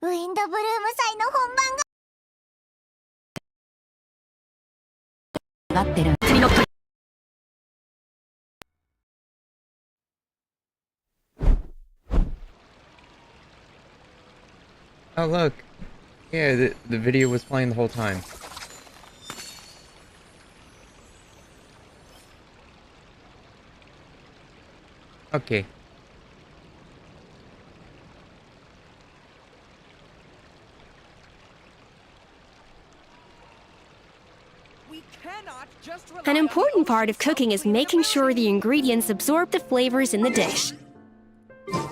ウィンドブルーム祭の本番が待ってる国の鳥 Oh, look. Yeah, the video was playing the whole time. Okay. An important part of cooking is making sure the ingredients absorb the flavors in the dish.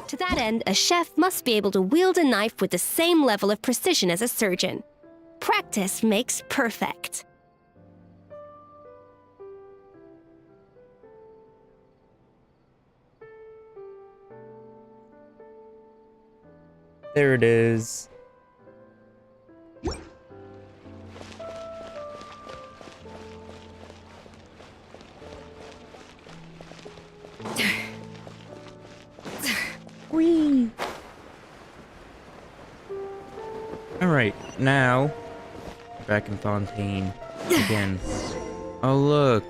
To that end, a chef must be able to wield a knife with the same level of precision as a surgeon. Practice makes perfect. There it is. Whee! Alright, now back in Fontaine again. Oh, look.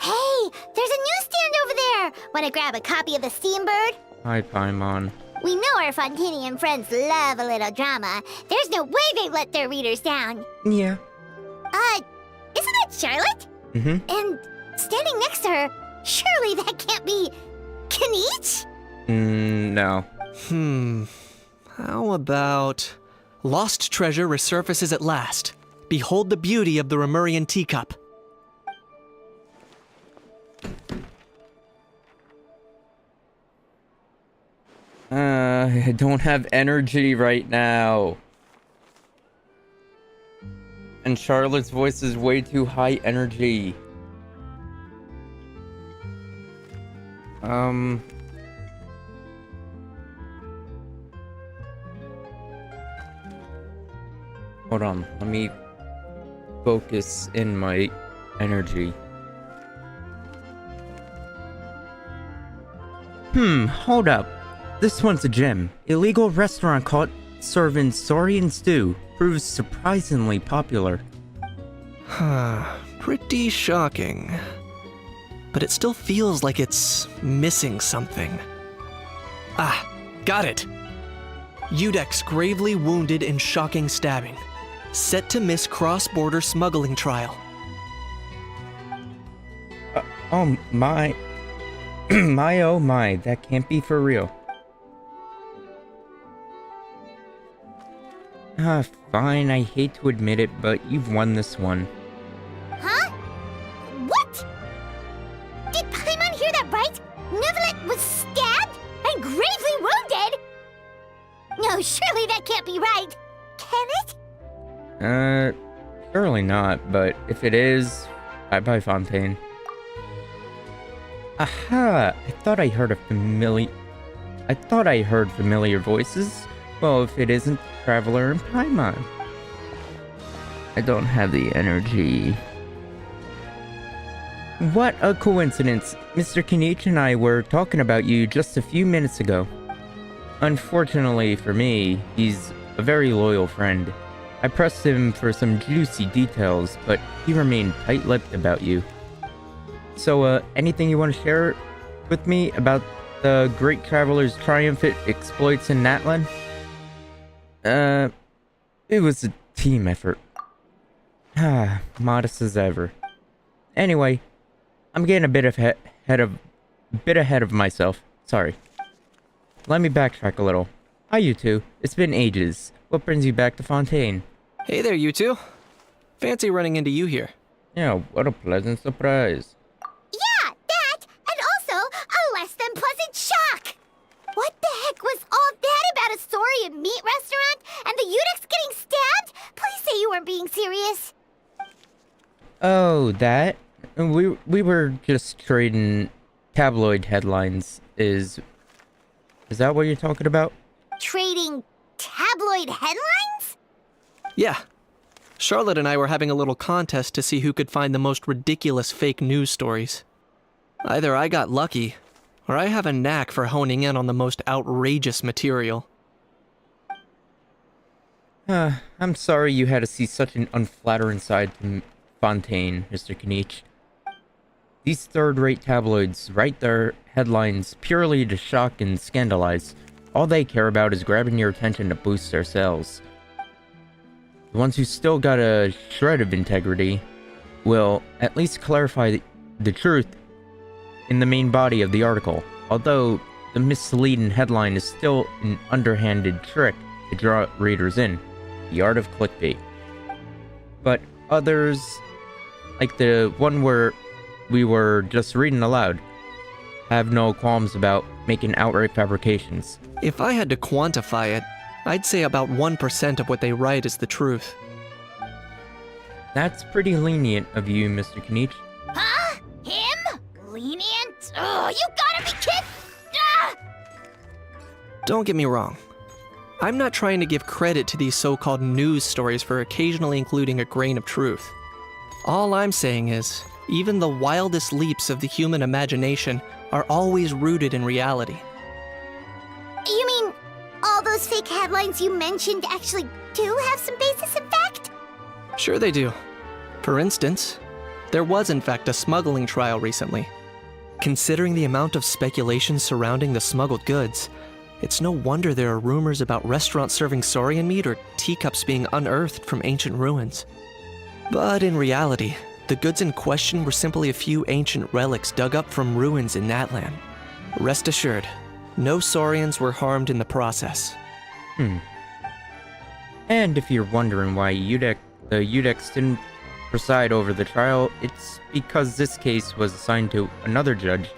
Hey, there's a newsstand over there! Wanna grab a copy of the Steambird? Hi, Paimon. We know our Fontanian friends love a little drama. There's no way they'd let their readers down. Yeah. Isn't that Charlotte? Mm-hmm. And standing next to her, surely that can't be Kaniche? No. How about... Lost treasure resurfaces at last. Behold the beauty of the Remurian teacup. I don't have energy right now. And Charlotte's voice is way too high energy. Hold on, let me focus in my energy. Hold up. This one's a gem. Illegal restaurant caught serving Saurian stew proves surprisingly popular. Pretty shocking. But it still feels like it's missing something. Ah, got it! Udex gravely wounded in shocking stabbing. Set to miss cross-border smuggling trial. Oh my. My oh my, that can't be for real. Fine, I hate to admit it, but you've won this one. Huh? What? Did Paimon hear that right? Neuvillette was stabbed and gravely wounded? No, surely that can't be right. Can it? Surely not, but if it is, bye-bye, Fontaine. Aha! I thought I heard familiar voices. Well, if it isn't Traveler and Paimon. I don't have the energy. What a coincidence. Mr. Kaniche and I were talking about you just a few minutes ago. Unfortunately for me, he's a very loyal friend. I pressed him for some juicy details, but he remained tight-lipped about you. So, anything you want to share with me about the Great Traveler's triumphant exploits in Natlan? It was a team effort. Modest as ever. Anyway, I'm getting a bit ahead of myself. Sorry. Let me backtrack a little. Hi, you two. It's been ages. What brings you back to Fontaine? Hey there, you two. Fancy running into you here. Yeah, what a pleasant surprise. Yeah, that, and also a less than pleasant shock. What the heck was all that about a Saurian meat restaurant and the Udex getting stabbed? Please say you weren't being serious. Oh, that? We were just trading tabloid headlines. Is that what you're talking about? Trading tabloid headlines? Yeah. Charlotte and I were having a little contest to see who could find the most ridiculous fake news stories. Either I got lucky, or I have a knack for honing in on the most outrageous material. I'm sorry you had to see such an unflattering side to Fontaine, Mr. Kniech. These third-rate tabloids write their headlines purely to shock and scandalize. All they care about is grabbing your attention to boost their sales. The ones who still got a shred of integrity will at least clarify the truth in the main body of the article, although the misleading headline is still an underhanded trick to draw readers in. The art of clickbait. But others, like the one where we were just reading aloud, have no qualms about making outright fabrications. If I had to quantify it, I'd say about 1% of what they write is the truth. That's pretty lenient of you, Mr. Kniech. Huh? Him? Lenient? Oh, you gotta be kidding! Ah! Don't get me wrong. I'm not trying to give credit to these so-called news stories for occasionally including a grain of truth. All I'm saying is, even the wildest leaps of the human imagination are always rooted in reality. You mean all those fake headlines you mentioned actually do have some basis in fact? Sure they do. For instance, there was in fact a smuggling trial recently. Considering the amount of speculation surrounding the smuggled goods, it's no wonder there are rumors about restaurants serving saurian meat or teacups being unearthed from ancient ruins. But in reality, the goods in question were simply a few ancient relics dug up from ruins in Natlan. Rest assured, no saurians were harmed in the process. And if you're wondering why the Udex didn't preside over the trial, it's because this case was assigned to another judge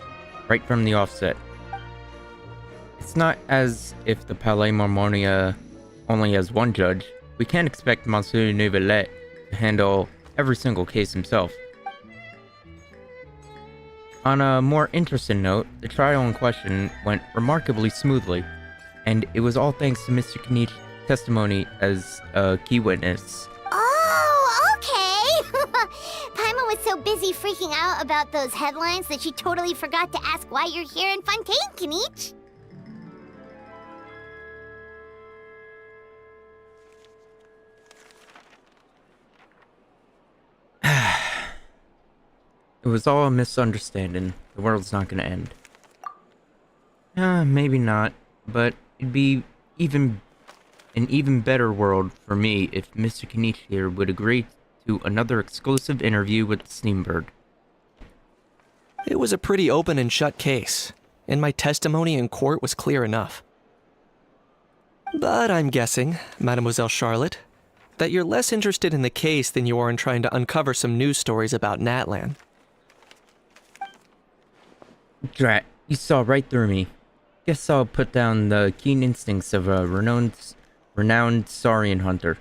right from the offset. It's not as if the Palais Marmonia only has one judge. We can't expect Monsieur Neuvillette to handle every single case himself. On a more interesting note, the trial in question went remarkably smoothly, and it was all thanks to Mr. Kniech's testimony as a key witness. Oh, okay! Paimon was so busy freaking out about those headlines that she totally forgot to ask why you're here in Fontaine, Kniech. It was all a misunderstanding. The world's not gonna end. Maybe not, but it'd be an even better world for me if Mr. Kniech here would agree to another exclusive interview with Steambird. It was a pretty open and shut case, and my testimony in court was clear enough. But I'm guessing, Mademoiselle Charlotte, that you're less interested in the case than you are in trying to uncover some news stories about Natlan. Drat, you saw right through me. Guess I'll put down the keen instincts of a renowned saurian hunter.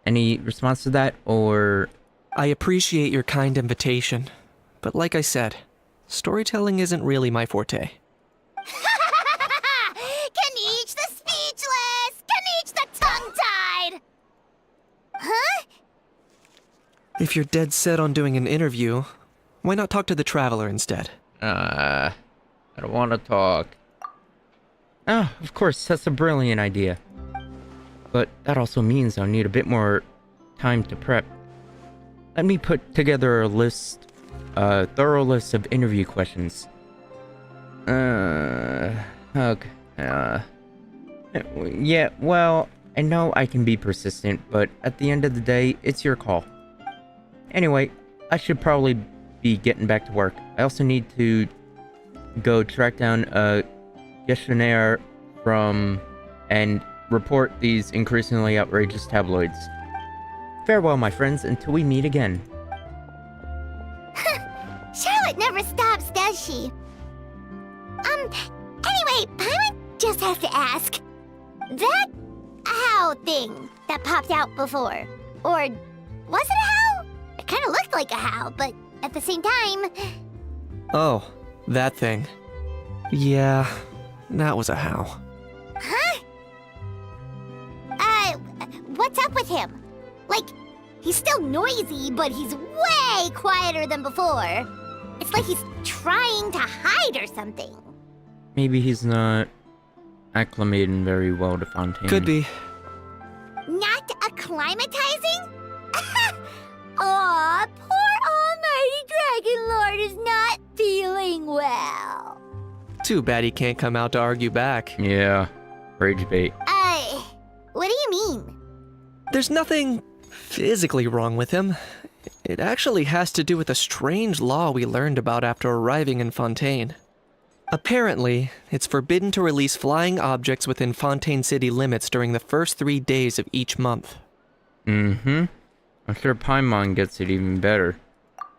Any response to that, or...? I appreciate your kind invitation, but like I said, storytelling isn't really my forte. Kniech the speechless! Kniech the tongue-tied! Huh? If you're dead set on doing an interview, why not talk to the Traveler instead? I don't want to talk. Oh, of course, that's a brilliant idea. But that also means I'll need a bit more time to prep. Let me put together a thorough list of interview questions. Okay. Yeah, well, I know I can be persistent, but at the end of the day, it's your call. Anyway, I should probably be getting back to work. I also need to go track down a questionnaire and report these increasingly outrageous tabloids. Farewell, my friends, until we meet again. Charlotte never stops, does she? Anyway, Paimon just has to ask. That how thing that popped out before, or was it a how? It kind of looked like a how, but at the same time... Oh, that thing. Yeah, that was a how. Huh? What's up with him? Like, he's still noisy, but he's way quieter than before. It's like he's trying to hide or something. Maybe he's not acclimating very well to Fontaine. Could be. Not acclimatizing? Aw, poor Almighty Dragon Lord is not feeling well. Too bad he can't come out to argue back. Yeah, rage bait. What do you mean? There's nothing physically wrong with him. It actually has to do with a strange law we learned about after arriving in Fontaine. Apparently, it's forbidden to release flying objects within Fontaine City limits during the first 3 days of each month. Mm-hmm. I'm sure Paimon gets it even better.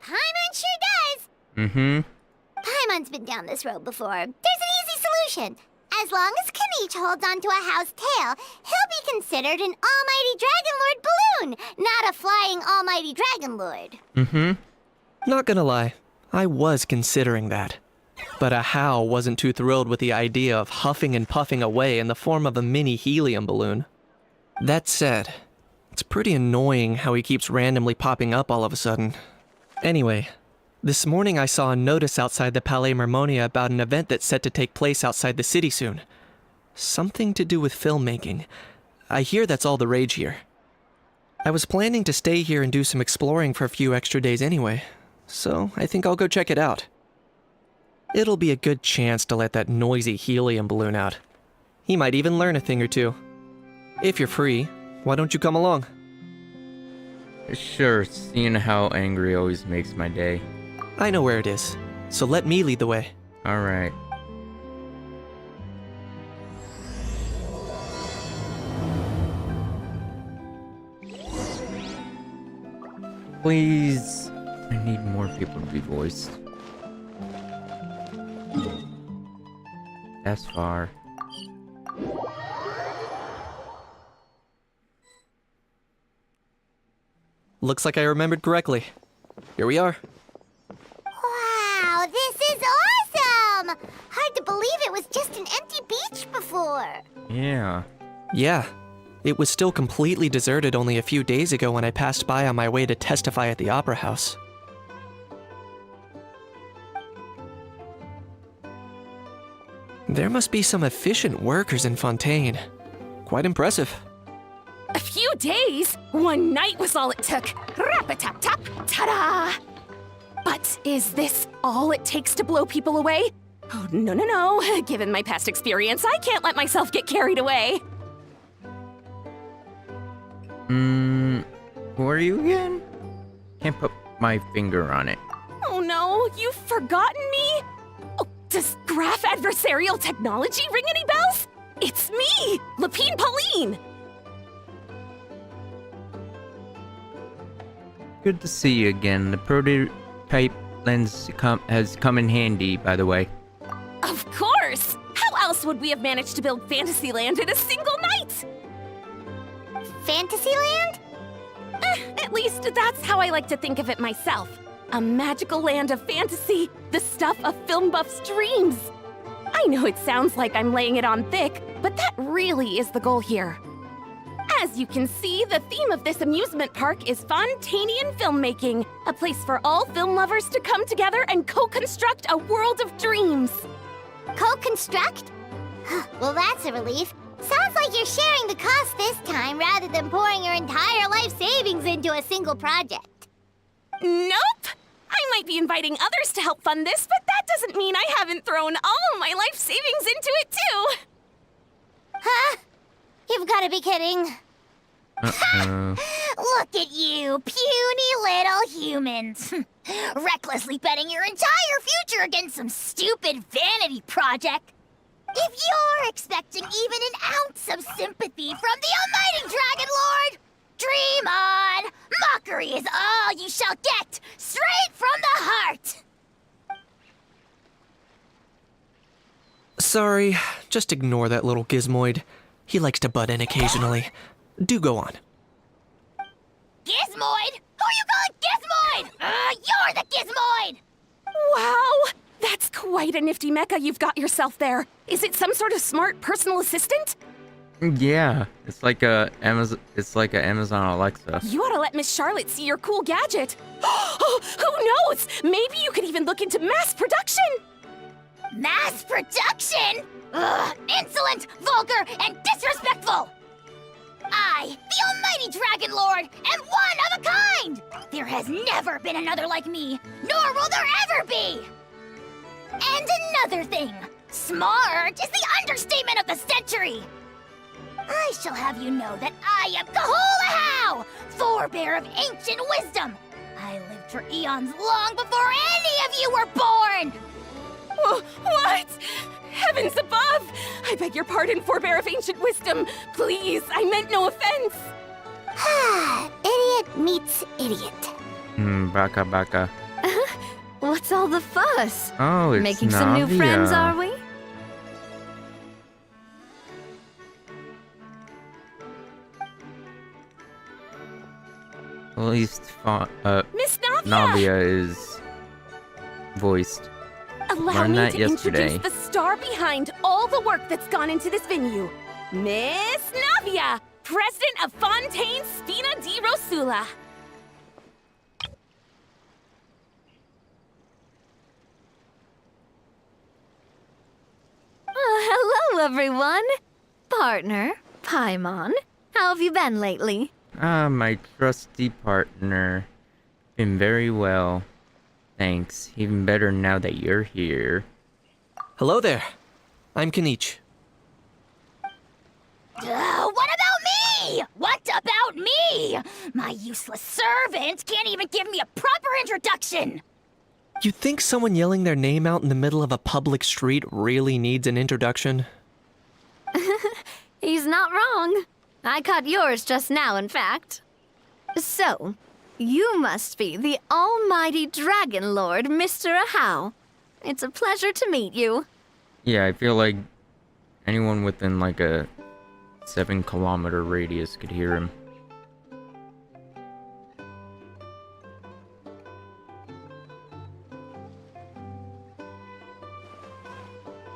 Paimon sure does. Mm-hmm. Paimon's been down this road before. There's an easy solution. As long as Kaniche holds onto a house tail, he'll be considered an Almighty Dragon Lord balloon, not a flying Almighty Dragon Lord. Mm-hmm. Not gonna lie, I was considering that. But Ahau wasn't too thrilled with the idea of huffing and puffing away in the form of a mini helium balloon. That said, it's pretty annoying how he keeps randomly popping up all of a sudden. Anyway, this morning I saw a notice outside the Palais Mermonia about an event that's set to take place outside the city soon. Something to do with filmmaking. I hear that's all the rage here. I was planning to stay here and do some exploring for a few extra days anyway, so I think I'll go check it out. It'll be a good chance to let that noisy helium balloon out. He might even learn a thing or two. If you're free, why don't you come along? Sure, seeing how angry always makes my day. I know where it is, so let me lead the way. Alright. Please, I need more people to be voiced. That's far. Looks like I remembered correctly. Here we are. Wow, this is awesome! Hard to believe it was just an empty beach before. Yeah. Yeah, it was still completely deserted only a few days ago when I passed by on my way to testify at the Opera House. There must be some efficient workers in Fontaine. Quite impressive. A few days? One night was all it took. Rap-a-tap-tap, ta-da! But is this all it takes to blow people away? Oh, no. Given my past experience, I can't let myself get carried away. Who are you again? Can't put my finger on it. Oh no, you've forgotten me? Oh, does graph adversarial technology ring any bells? It's me, Lapine Pauline! Good to see you again. The prototype lens has come in handy, by the way. Of course! How else would we have managed to build Fantasyland in a single night? Fantasyland? At least that's how I like to think of it myself. A magical land of fantasy, the stuff of film buffs' dreams. I know it sounds like I'm laying it on thick, but that really is the goal here. As you can see, the theme of this amusement park is Fontainian filmmaking, a place for all film lovers to come together and co-construct a world of dreams. Co-construct? Well, that's a relief. Sounds like you're sharing the cost this time rather than pouring your entire life savings into a single project. Nope! I might be inviting others to help fund this, but that doesn't mean I haven't thrown all my life savings into it too! Huh? You've got to be kidding. Uh-oh. Look at you, puny little humans. Recklessly betting your entire future against some stupid vanity project. If you're expecting even an ounce of sympathy from the Almighty Dragon Lord, dream on! Mockery is all you shall get, straight from the heart! Sorry, just ignore that little gizmoid. He likes to butt in occasionally. Do go on. Gizmoid? Who you calling Gizmoid? You're the Gizmoid! Wow! That's quite a nifty mecha you've got yourself there. Is it some sort of smart personal assistant? Yeah, it's like a Amazon Alexa. You ought to let Miss Charlotte see your cool gadget. Who knows? Maybe you could even look into mass production. Mass production? Ugh, insolent, vulgar, and disrespectful! I, the Almighty Dragon Lord, am one of a kind! There has never been another like me, nor will there ever be! And another thing, smart is the understatement of the century! I shall have you know that I am Kahulahau, forebear of ancient wisdom! I lived for eons long before any of you were born! What? Heavens above! I beg your pardon, forebear of ancient wisdom. Please, I meant no offense. Idiot meets idiot. Baka baka. What's all the fuss? Oh, it's Making some new Navia. friends, are we? At least, Miss Navia! Navia is voiced. Allow Learned me that to yesterday. introduce the star behind all the work that's gone into this venue. Miss Navia, president of Fontaine Spina di Rosula. Hello, everyone. Partner, Paimon. How have you been lately? My trusty partner. Been very well. Thanks. Even better now that you're here. Hello there. I'm Kanich. What about me? What about me? My useless servant can't even give me a proper introduction. You think someone yelling their name out in the middle of a public street really needs an introduction? He's not wrong. I caught yours just now, in fact. So, you must be the almighty Dragon Lord, Mr. Ahau. It's a pleasure to meet you. Yeah, I feel like anyone within like a 7-kilometer radius could hear him.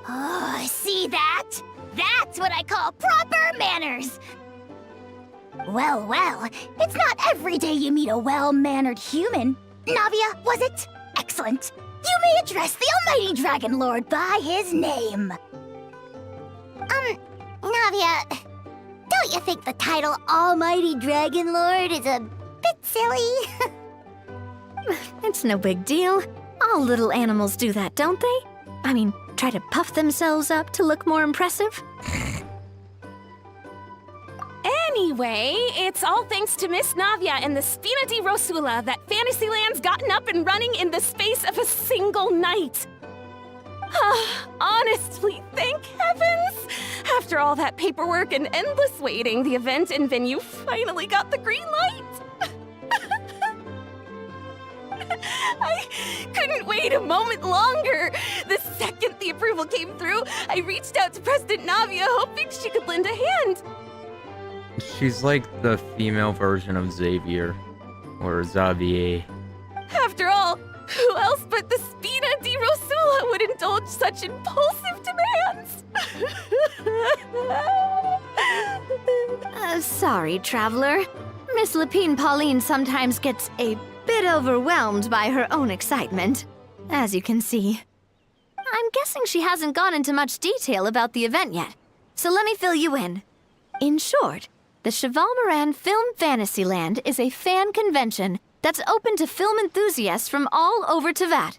Oh, see that? That's what I call proper manners. Well, it's not every day you meet a well-mannered human. Navia, was it? Excellent. You may address the Almighty Dragon Lord by his name. Navia, don't you think the title Almighty Dragon Lord is a bit silly? It's no big deal. All little animals do that, don't they? I mean, try to puff themselves up to look more impressive. Anyway, it's all thanks to Miss Navia and the Spina di Rosula that Fantasyland's gotten up and running in the space of a single night. Honestly, thank heavens! After all that paperwork and endless waiting, the event and venue finally got the green light. I couldn't wait a moment longer. The second the approval came through, I reached out to President Navia, hoping she could lend a hand. She's like the female version of Xavier. Or Xavier. After all, who else but the Spina di Rosula would indulge such impulsive demands? Sorry, traveler. Miss Lapine Pauline sometimes gets a bit overwhelmed by her own excitement, as you can see. I'm guessing she hasn't gone into much detail about the event yet, so let me fill you in. In short, the Cheval Moran Film Fantasyland is a fan convention that's open to film enthusiasts from all over Teyvat.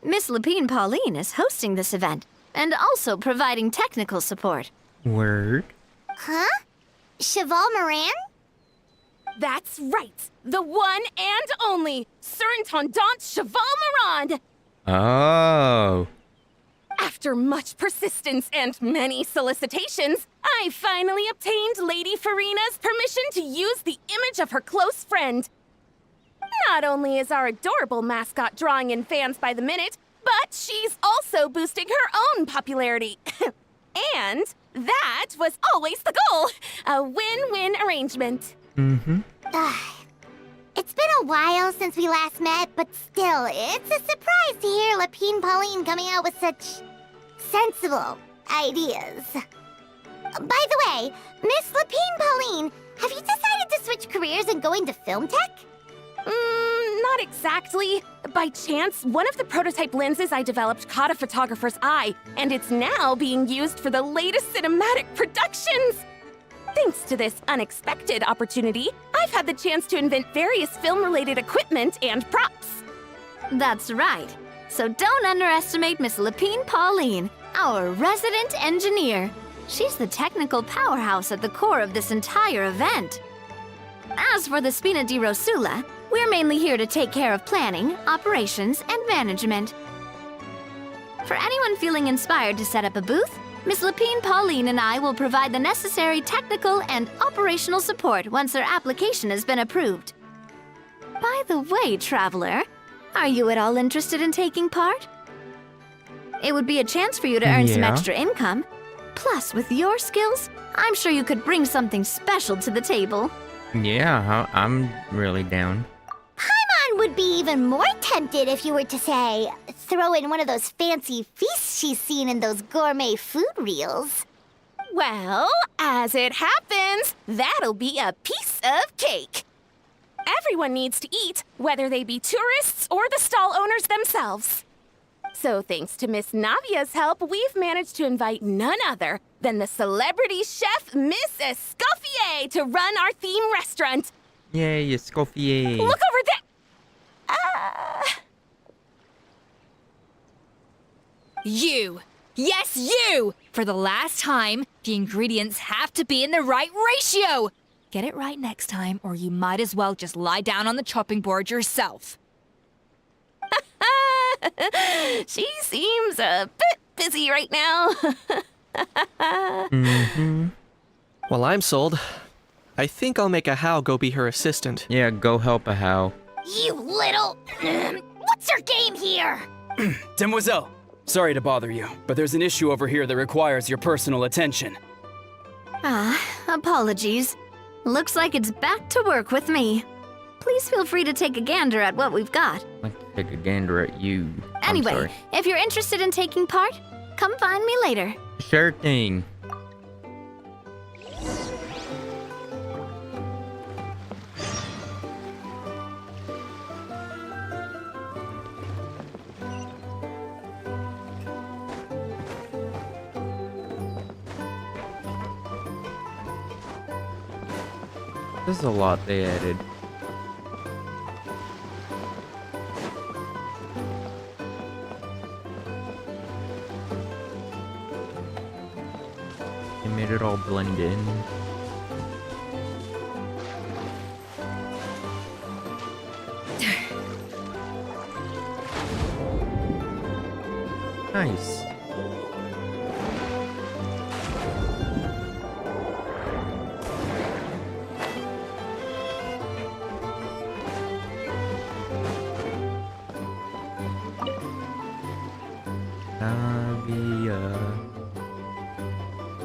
Miss Lapine Pauline is hosting this event and also providing technical support. Word? Huh? Cheval Moran? That's right, the one and only Surintendant Cheval Moran! Oh. After much persistence and many solicitations, I finally obtained Lady Farina's permission to use the image of her close friend. Not only is our adorable mascot drawing in fans by the minute, but she's also boosting her own popularity. And that was always the goal, a win-win arrangement. Mm-hmm. It's been a while since we last met, but still, it's a surprise to hear Lapine Pauline coming out with such sensible ideas. By the way, Miss Lapine Pauline, have you decided to switch careers and go into film tech? Not exactly. By chance, one of the prototype lenses I developed caught a photographer's eye, and it's now being used for the latest cinematic productions. Thanks to this unexpected opportunity, I've had the chance to invent various film-related equipment and props. That's right. So don't underestimate Miss Lapine Pauline, our resident engineer. She's the technical powerhouse at the core of this entire event. As for the Spina di Rosula, we're mainly here to take care of planning, operations, and management. For anyone feeling inspired to set up a booth, Miss Lapine Pauline and I will provide the necessary technical and operational support once their application has been approved. By the way, traveler, are you at all interested in taking part? It would be a chance for you to earn some Yeah. extra income. Plus, with your skills, I'm sure you could bring something special to the table. Yeah, I'm really down. Paimon would be even more tempted if you were to say, throw in one of those fancy feasts she's seen in those gourmet food reels. Well, as it happens, that'll be a piece of cake. Everyone needs to eat, whether they be tourists or the stall owners themselves. So thanks to Miss Navia's help, we've managed to invite none other than the celebrity chef, Miss Escoffier, to run our theme restaurant. Yay, Escoffier. Look over there! You! Yes, you! For the last time, the ingredients have to be in the right ratio! Get it right next time, or you might as well just lie down on the chopping board yourself. She seems a bit busy right now. Well, I'm sold. I think I'll make a How go be her assistant. Yeah, go help a How. You little... What's your game here? Demoiselle, sorry to bother you, but there's an issue over here that requires your personal attention. Apologies. Looks like it's back to work with me. Please feel free to take a gander at what we've got. I'd like to take a gander at you. I'm Anyway, sorry. if you're interested in taking part, come find me later. Sure thing. There's a lot they added. They made it all blend in. Nice.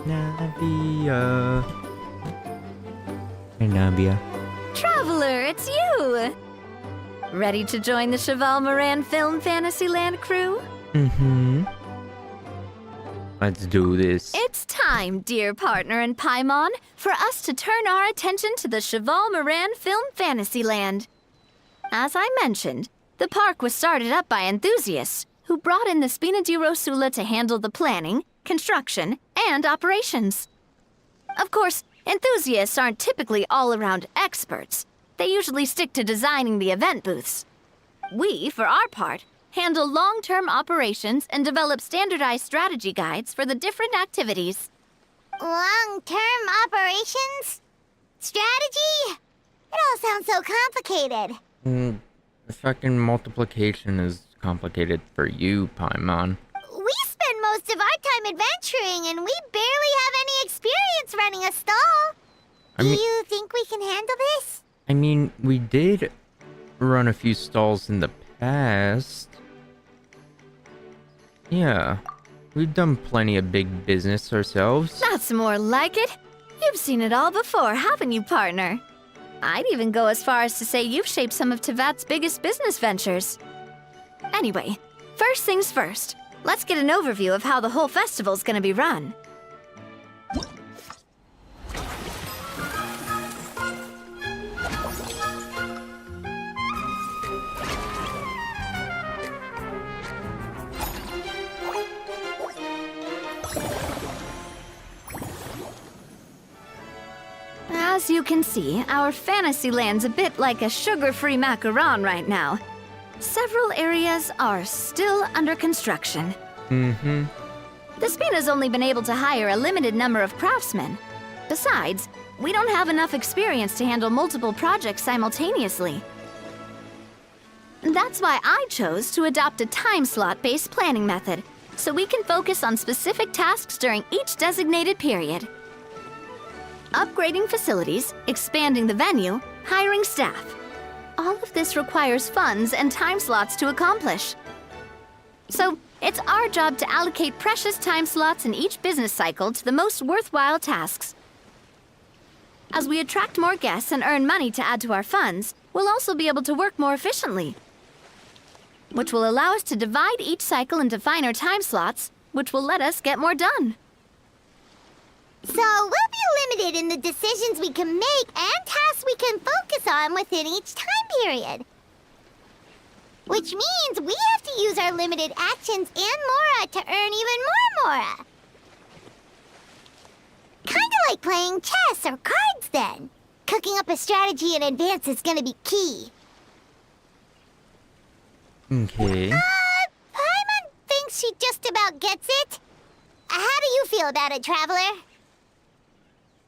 Navia. Hey, Navia. Traveler, it's you! Ready to join the Cheval Moran Film Fantasyland crew? Mm-hmm. Let's do this. It's time, dear partner and Paimon, for us to turn our attention to the Cheval Moran Film Fantasyland. As I mentioned, the park was started up by enthusiasts who brought in the Spina di Rosula to handle the planning, construction, and operations. Of course, enthusiasts aren't typically all-around experts. They usually stick to designing the event booths. We, for our part, handle long-term operations and develop standardized strategy guides for the different activities. Long-term operations? Strategy? It all sounds so complicated. The fucking multiplication is complicated for you, Paimon. We spend most of our time adventuring, and we barely have any experience running a stall. I Do mean- you think we can handle this? I mean, we did run a few stalls in the past. Yeah, we've done plenty of big business ourselves. That's more like it. You've seen it all before, haven't you, partner? I'd even go as far as to say you've shaped some of Tevat's biggest business ventures. Anyway, first things first. Let's get an overview of how the whole festival's gonna be run. As you can see, our fantasy land's a bit like a sugar-free macaron right now. Several areas are still under construction. Mm-hmm. The Spina's only been able to hire a limited number of craftsmen. Besides, we don't have enough experience to handle multiple projects simultaneously. That's why I chose to adopt a time slot-based planning method, so we can focus on specific tasks during each designated period. Upgrading facilities, expanding the venue, hiring staff. All of this requires funds and time slots to accomplish. So, it's our job to allocate precious time slots in each business cycle to the most worthwhile tasks. As we attract more guests and earn money to add to our funds, we'll also be able to work more efficiently, which will allow us to divide each cycle into finer time slots, which will let us get more done. So we'll be limited in the decisions we can make and tasks we can focus on within each time period. Which means we have to use our limited actions and Mora to earn even more Mora. Kinda like playing chess or cards then. Cooking up a strategy in advance is gonna be key. Okay. Paimon thinks she just about gets it. How do you feel about it, Traveler?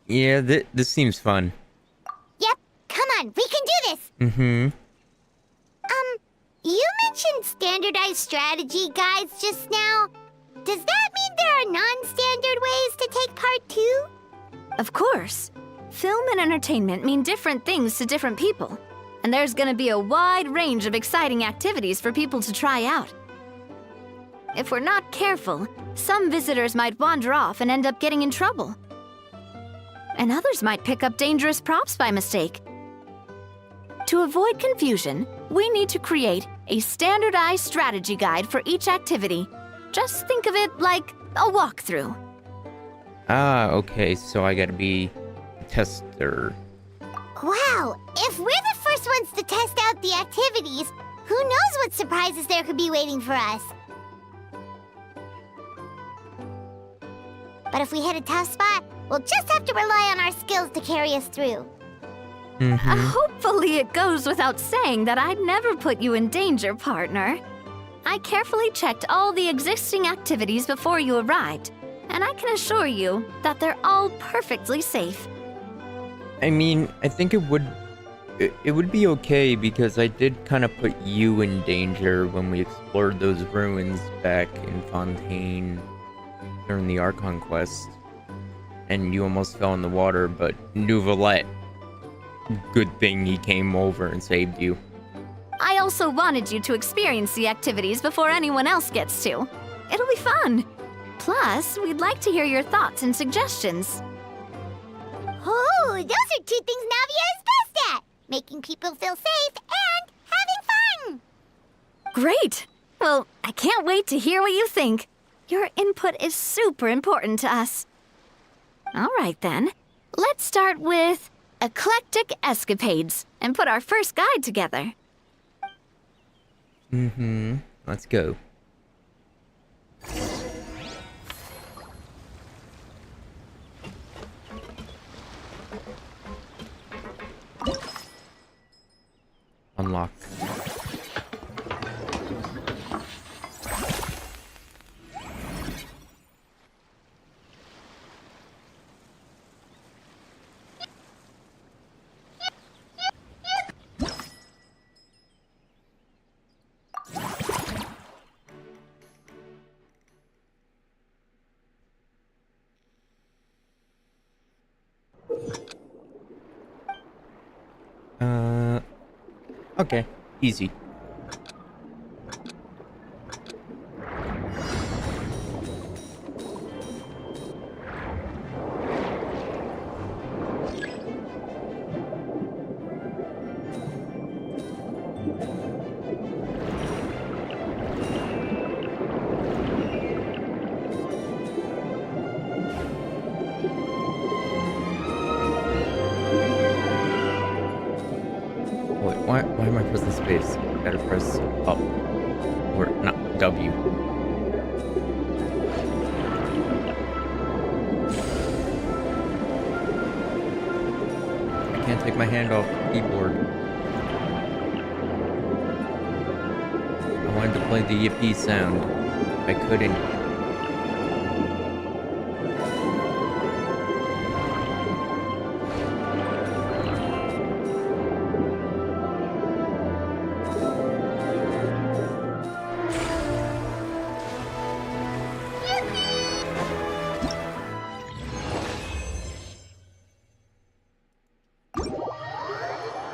Yeah, this seems fun. Yep, come on, we can do this! Mm-hmm. You mentioned standardized strategy guides just now. Does that mean there are non-standard ways to take part too? Of course. Film and entertainment mean different things to different people, and there's gonna be a wide range of exciting activities for people to try out. If we're not careful, some visitors might wander off and end up getting in trouble. And others might pick up dangerous props by mistake. To avoid confusion, we need to create a standardized strategy guide for each activity. Just think of it like a walkthrough. Ah, okay, so I gotta be a tester. Wow, if we're the first ones to test out the activities, who knows what surprises there could be waiting for us? But if we hit a tough spot, we'll just have to rely on our skills to carry us through. Hopefully it goes without saying that I'd never put you in danger, partner. I carefully checked all the existing activities before you arrived, and I can assure you that they're all perfectly safe. I mean, I think it would be okay because I did kind of put you in danger when we explored those ruins back in Fontaine during the Archon quest. And you almost fell in the water, but Nouvelette, good thing he came over and saved you. I also wanted you to experience the activities before anyone else gets to. It'll be fun. Plus, we'd like to hear your thoughts and suggestions. Oh, those are two things Navia is best at! Making people feel safe and having fun! Great! Well, I can't wait to hear what you think. Your input is super important to us. All right, then. Let's start with eclectic escapades and put our first guide together. Mm-hmm. Let's go. Unlock. Okay, easy. Why am I pressing space? Gotta press up. Or not W. can't take my hand off the keyboard. I wanted to play the yippee sound. I couldn't.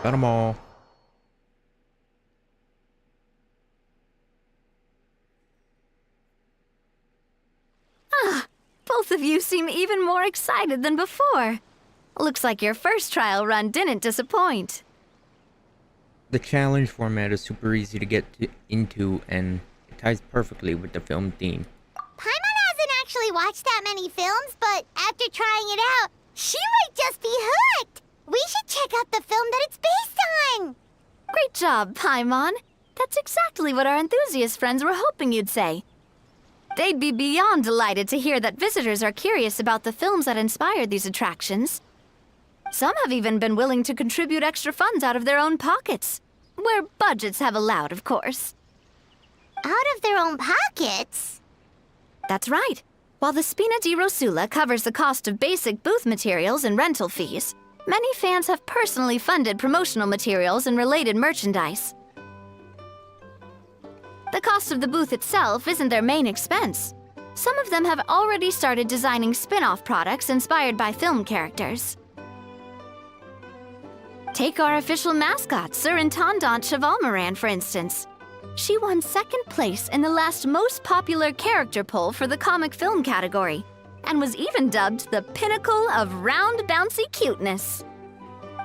Got 'em all. Both of you seem even more excited than before. Looks like your first trial run didn't disappoint. The challenge format is super easy to get into, and it ties perfectly with the film theme. Paimon hasn't actually watched that many films, but after trying it out, she might just be hooked. We should check out the film that it's based on. Great job, Paimon. That's exactly what our enthusiast friends were hoping you'd say. They'd be beyond delighted to hear that visitors are curious about the films that inspired these attractions. Some have even been willing to contribute extra funds out of their own pockets. Where budgets have allowed, of course. Out of their own pockets? That's right. While the Spina di Rosula covers the cost of basic booth materials and rental fees, many fans have personally funded promotional materials and related merchandise. The cost of the booth itself isn't their main expense. Some of them have already started designing spin-off products inspired by film characters. Take our official mascot, Surintendant Chevalmoran, for instance. She won second place in the last most popular character poll for the comic film category, and was even dubbed the pinnacle of round, bouncy cuteness.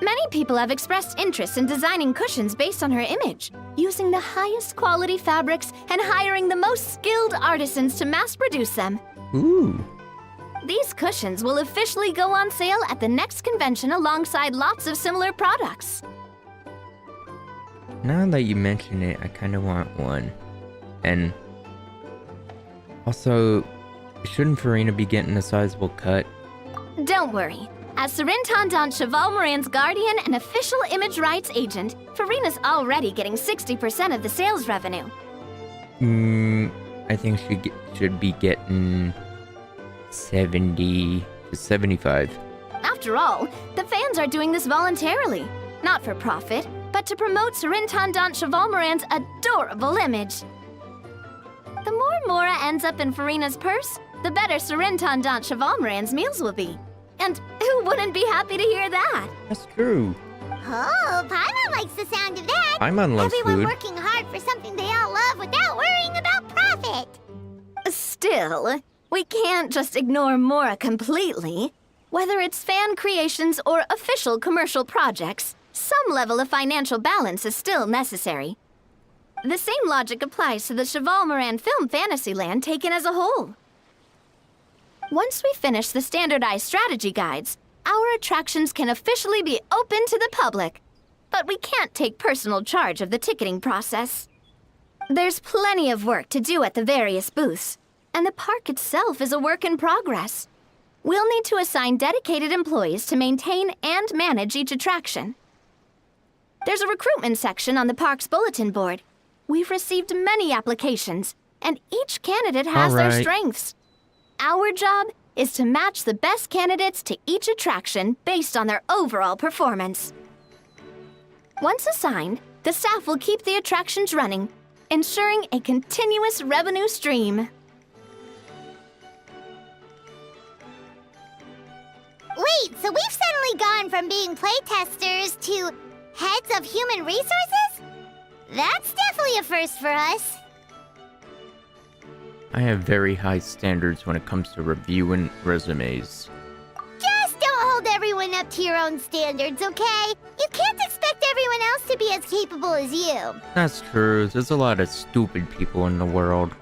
Many people have expressed interest in designing cushions based on her image, using the highest quality fabrics and hiring the most skilled artisans to mass produce them. Ooh. These cushions will officially go on sale at the next convention alongside lots of similar products. Now that you mention it, I kind of want one. And also, shouldn't Farina be getting a sizable cut? Don't worry. As Surintendant Chevalmoran's guardian and official image rights agent, Farina's already getting 60% of the sales revenue. I think she should be getting 70 to 75. After all, the fans are doing this voluntarily, not for profit, but to promote Surintendant Chevalmoran's adorable image. The more Mora ends up in Farina's purse, the better Surintendant Chevalmoran's meals will be. And who wouldn't be happy to hear that? That's true. Oh, Paimon likes the sound of that. Paimon loves Everyone food. working hard for something they all love without worrying about profit. Still, we can't just ignore Mora completely. Whether it's fan creations or official commercial projects, some level of financial balance is still necessary. The same logic applies to the Chevalmoran Film Fantasyland taken as a whole. Once we finish the standardized strategy guides, our attractions can officially be open to the public. But we can't take personal charge of the ticketing process. There's plenty of work to do at the various booths, and the park itself is a work in progress. We'll need to assign dedicated employees to maintain and manage each attraction. There's a recruitment section on the park's bulletin board. We've received many applications, and each candidate has their Alright. strengths. Our job is to match the best candidates to each attraction based on their overall performance. Once assigned, the staff will keep the attractions running, ensuring a continuous revenue stream. Wait, so we've suddenly gone from being playtesters to heads of human resources? That's definitely a first for us. I have very high standards when it comes to reviewing resumes. Just don't hold everyone up to your own standards, okay? You can't expect everyone else to be as capable as you. That's true. There's a lot of stupid people in the world.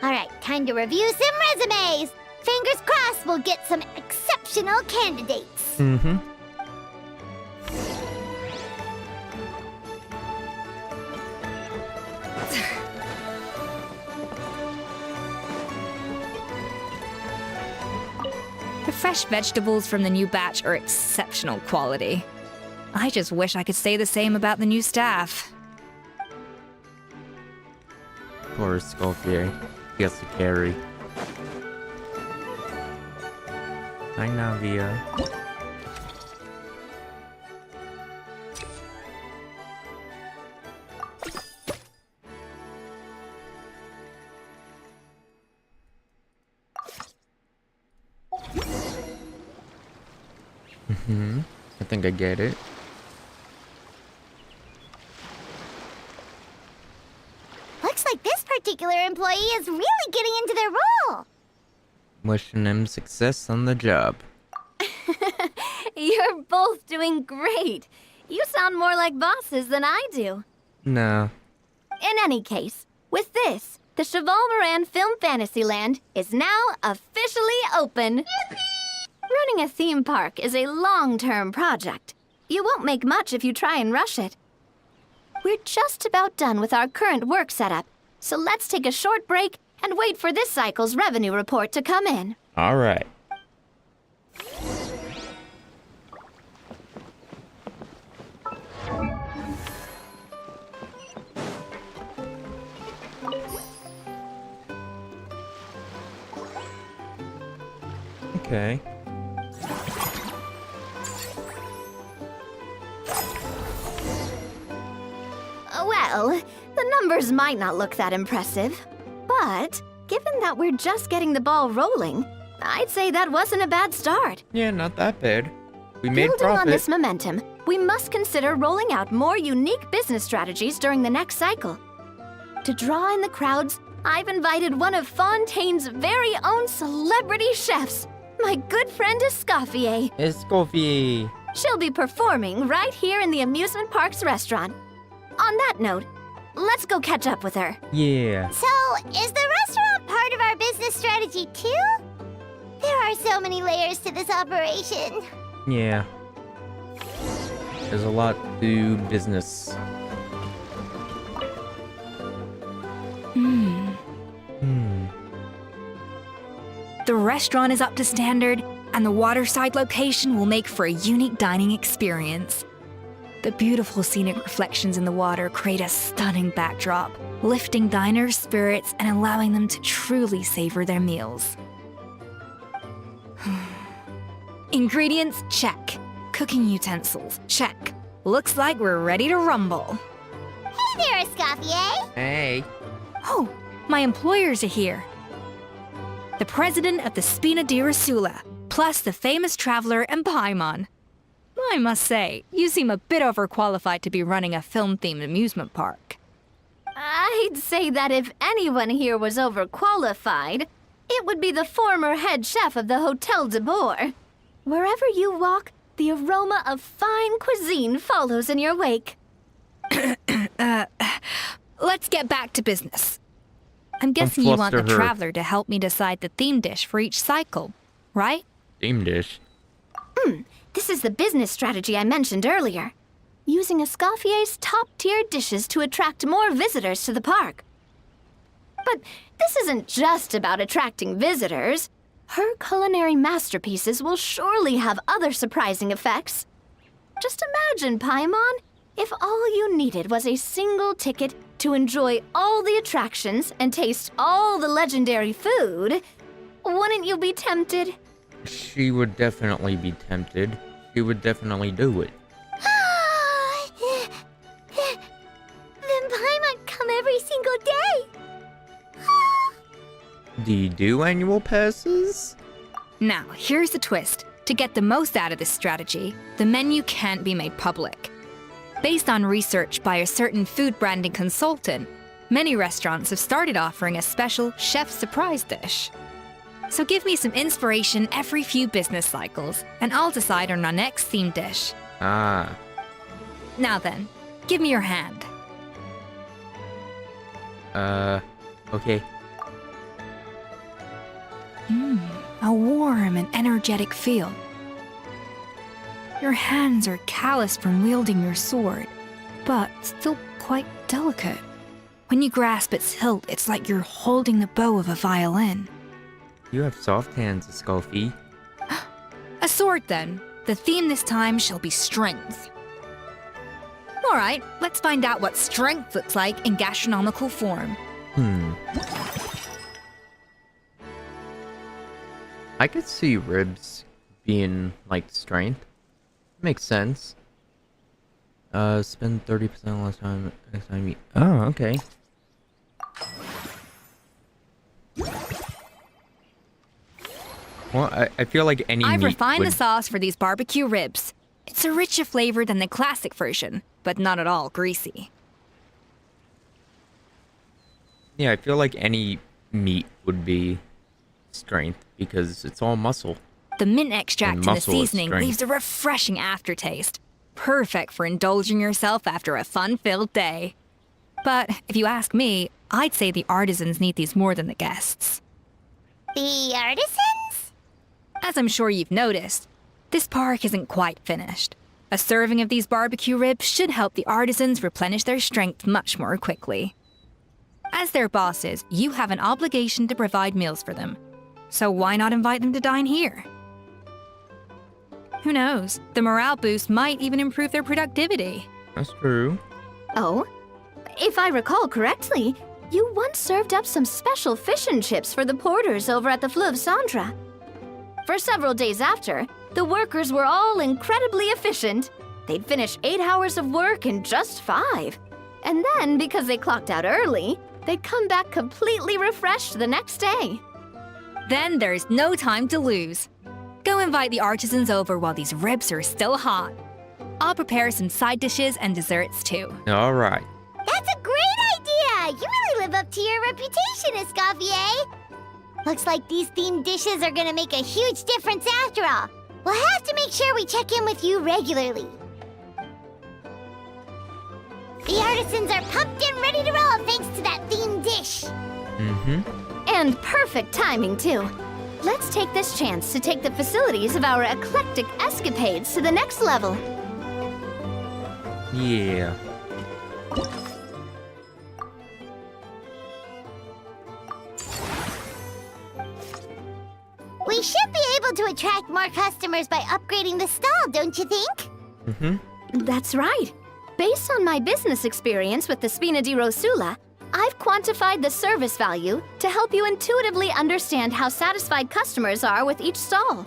Alright, time to review some resumes. Fingers crossed we'll get some exceptional candidates. Mm-hmm. The fresh vegetables from the new batch are exceptional quality. I just wish I could say the same about the new staff. Poor Sculpture. He has to carry. Hi, Navia. I think I get it. Looks like this particular employee is really getting into their role. Wishing him success on the job. You're both doing great. You sound more like bosses than I do. No. In any case, with this, the Cheval Moran Film Fantasyland is now officially open. Running a theme park is a long-term project. You won't make much if you try and rush it. We're just about done with our current work setup, so let's take a short break and wait for this cycle's revenue report to come in. All right. Okay. Well, the numbers might not look that impressive, but given that we're just getting the ball rolling, I'd say that wasn't a bad start. Yeah, not that bad. We made Building on profit. this momentum, we must consider rolling out more unique business strategies during the next cycle. To draw in the crowds, I've invited one of Fontaine's very own celebrity chefs, my good friend Escoffier. Escoffier. She'll be performing right here in the amusement park's restaurant. On that note, let's go catch up with her. Yeah. So, is the restaurant part of our business strategy too? There are so many layers to this operation. Yeah. There's a lot to business. The restaurant is up to standard, and the waterside location will make for a unique dining experience. The beautiful scenic reflections in the water create a stunning backdrop, lifting diners' spirits and allowing them to truly savor their meals. Ingredients, check. Cooking utensils, check. Looks like we're ready to rumble. Hey there, Escoffier. Hey. Oh, my employers are here. The president of the Spina di Rasula, plus the famous traveler and Paimon. I must say, you seem a bit overqualified to be running a film-themed amusement park. I'd say that if anyone here was overqualified, it would be the former head chef of the Hotel de Boer. Wherever you walk, the aroma of fine cuisine follows in your wake. Let's get back to business. I'm guessing you want the fluster her. traveler to help me decide the theme dish for each cycle, right? Theme dish. This is the business strategy I mentioned earlier. Using Escoffier's top-tier dishes to attract more visitors to the park. But this isn't just about attracting visitors. Her culinary masterpieces will surely have other surprising effects. Just imagine, Paimon, if all you needed was a single ticket to enjoy all the attractions and taste all the legendary food. Wouldn't you be tempted? She would definitely be tempted. She would definitely do it. Then Paimon come every single day. Do you do annual passes? Now, here's the twist. To get the most out of this strategy, the menu can't be made public. Based on research by a certain food branding consultant, many restaurants have started offering a special chef surprise dish. So give me some inspiration every few business cycles, and I'll decide on our next theme dish. Ah. Now then, give me your hand. Okay. A warm and energetic feel. Your hands are calloused from wielding your sword, but still quite delicate. When you grasp its hilt, it's like you're holding the bow of a violin. You have soft hands, Sculphy. A sword, then. The theme this time shall be strength. Alright, let's find out what strength looks like in gastronomical form. I could see ribs being like strength. Makes sense. Spend 30% less time next time you... Oh, okay. Well, I feel like any I've meat refined would... the sauce for these barbecue ribs. It's a richer flavor than the classic version, but not at all greasy. Yeah, I feel like any meat would be strength because it's all muscle. The mint extract in the muscle is seasoning strength. leaves a refreshing aftertaste. Perfect for indulging yourself after a fun-filled day. But if you ask me, I'd say the artisans need these more than the guests. The artisans? As I'm sure you've noticed, this park isn't quite finished. A serving of these barbecue ribs should help the artisans replenish their strength much more quickly. As their bosses, you have an obligation to provide meals for them. So why not invite them to dine here? Who knows? The morale boost might even improve their productivity. That's true. Oh, if I recall correctly, you once served up some special fish and chips for the porters over at the Fleuve Cendra. For several days after, the workers were all incredibly efficient. They'd finish 8 hours of work in just 5. And then, because they clocked out early, they'd come back completely refreshed the next day. Then there's no time to lose. Go invite the artisans over while these ribs are still hot. I'll prepare some side dishes and desserts too. All right. That's a great idea! You really live up to your reputation, Escoffier! Looks like these themed dishes are gonna make a huge difference after all. We'll have to make sure we check in with you regularly. The artisans are pumped and ready to roll thanks to that themed dish. And perfect timing, too. Let's take this chance to take the facilities of our eclectic escapades to the next level. Yeah. We should be able to attract more customers by upgrading the stall, don't you think? That's right. Based on my business experience with the Spina di Rosula, I've quantified the service value to help you intuitively understand how satisfied customers are with each stall.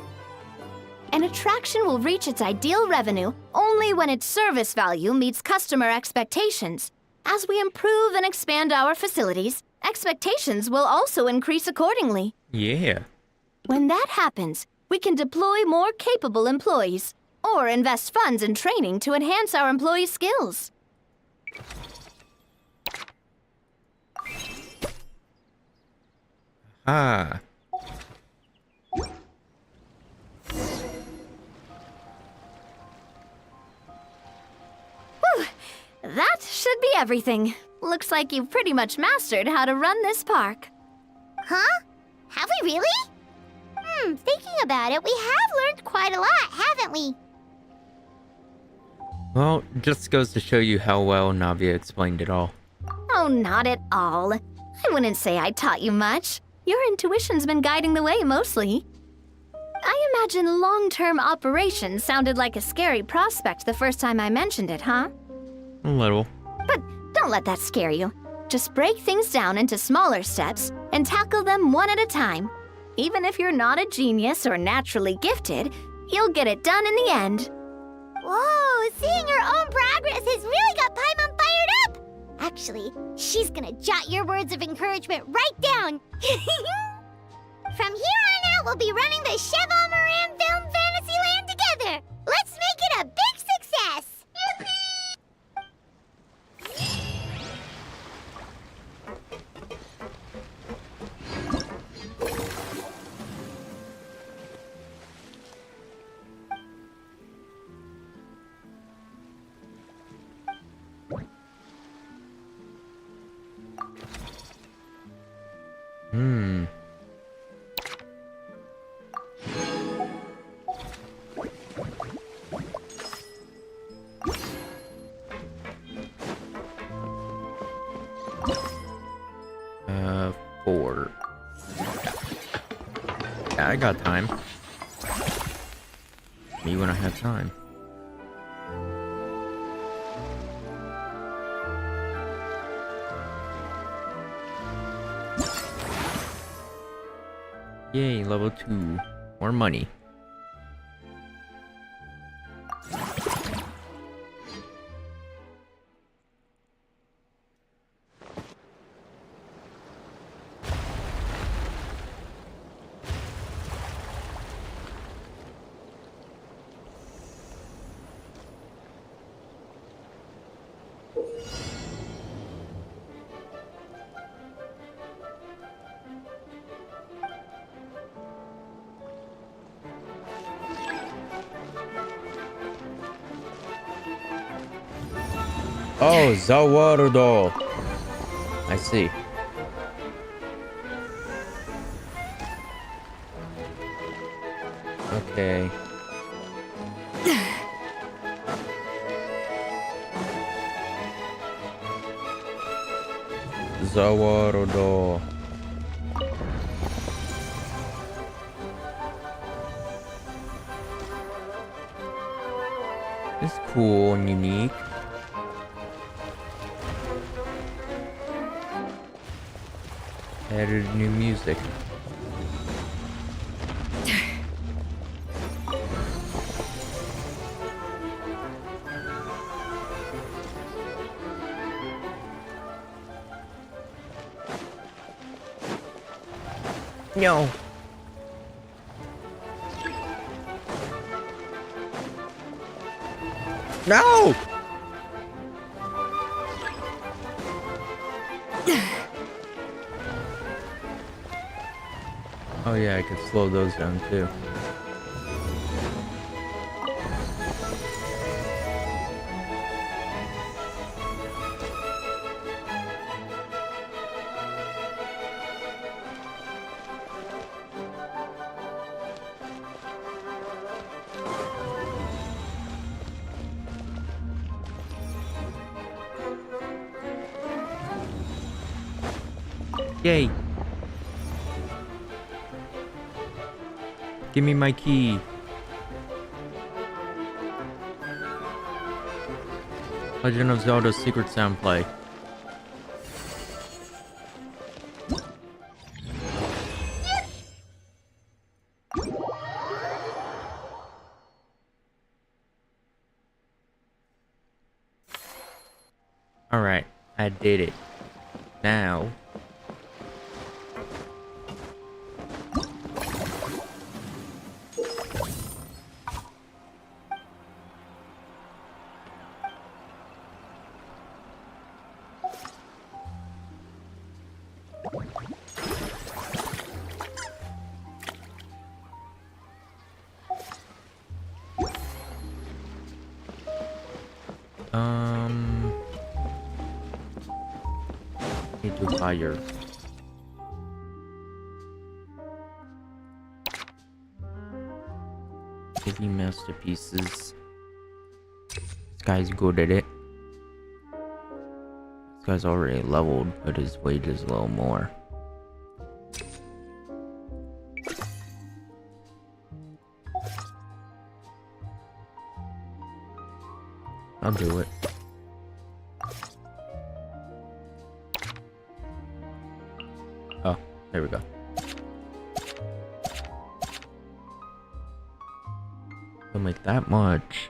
An attraction will reach its ideal revenue only when its service value meets customer expectations. As we improve and expand our facilities, expectations will also increase accordingly. Yeah. When that happens, we can deploy more capable employees or invest funds in training to enhance our employees' skills. Ah. Whew, that should be everything. Looks like you've pretty much mastered how to run this park. Huh? Have we really? Thinking about it, we have learned quite a lot, haven't we? Well, just goes to show you how well Navia explained it all. Oh, not at all. I wouldn't say I taught you much. Your intuition's been guiding the way mostly. I imagine long-term operations sounded like a scary prospect the first time I mentioned it, huh? A little. But don't let that scare you. Just break things down into smaller steps and tackle them one at a time. Even if you're not a genius or naturally gifted, you'll get it done in the end. Whoa, seeing your own progress has really got Paimon fired up! Actually, she's gonna jot your words of encouragement right down. From here on out, we'll be running the Cheval Moran Film Fantasyland together. Let's make it a big success! Hmm. 4. Yeah, I got time. Me when I have time. Yay, level 2. More money. Oh, Zawarudo. I see. Okay. Zawarudo. It's cool and unique. Added new music. No. No! Oh yeah, I could slow those down too. Yay! Give me my key. Legend of Zelda's Secret Sound Play. Alright, I did it. Now... need to fire. Heavy masterpieces. This guy's good at it. This guy's already leveled, but his wage is a little more. I'll do it. Oh, there we go. Don't make that much.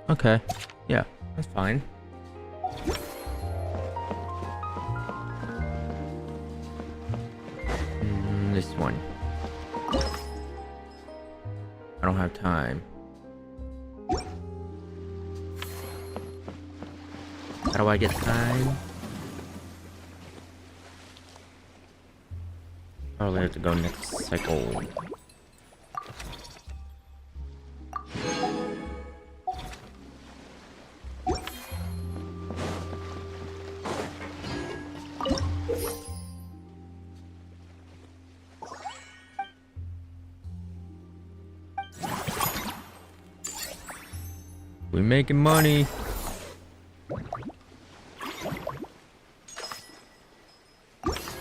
Okay, yeah, that's fine. This one. I don't have time. How do I get time? Probably have to go next cycle. We making money.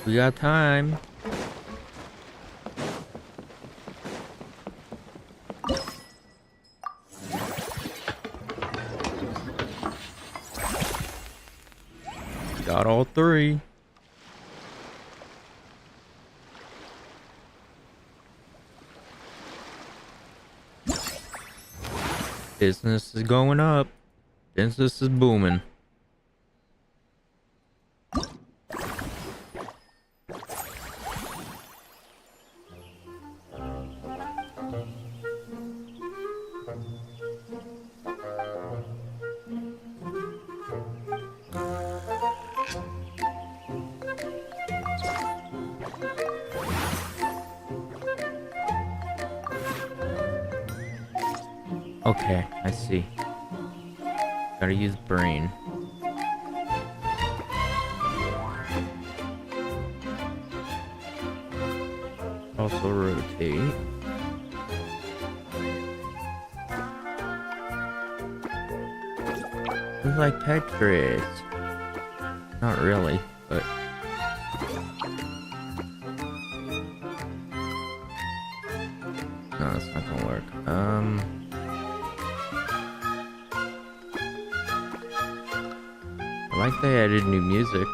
We got time. Got all three. Business is going up. Business is booming. Okay, I see. Gotta use brain. Also rotate. It's like Tetris. Not really, but... No, that's not gonna work. I like they added new music.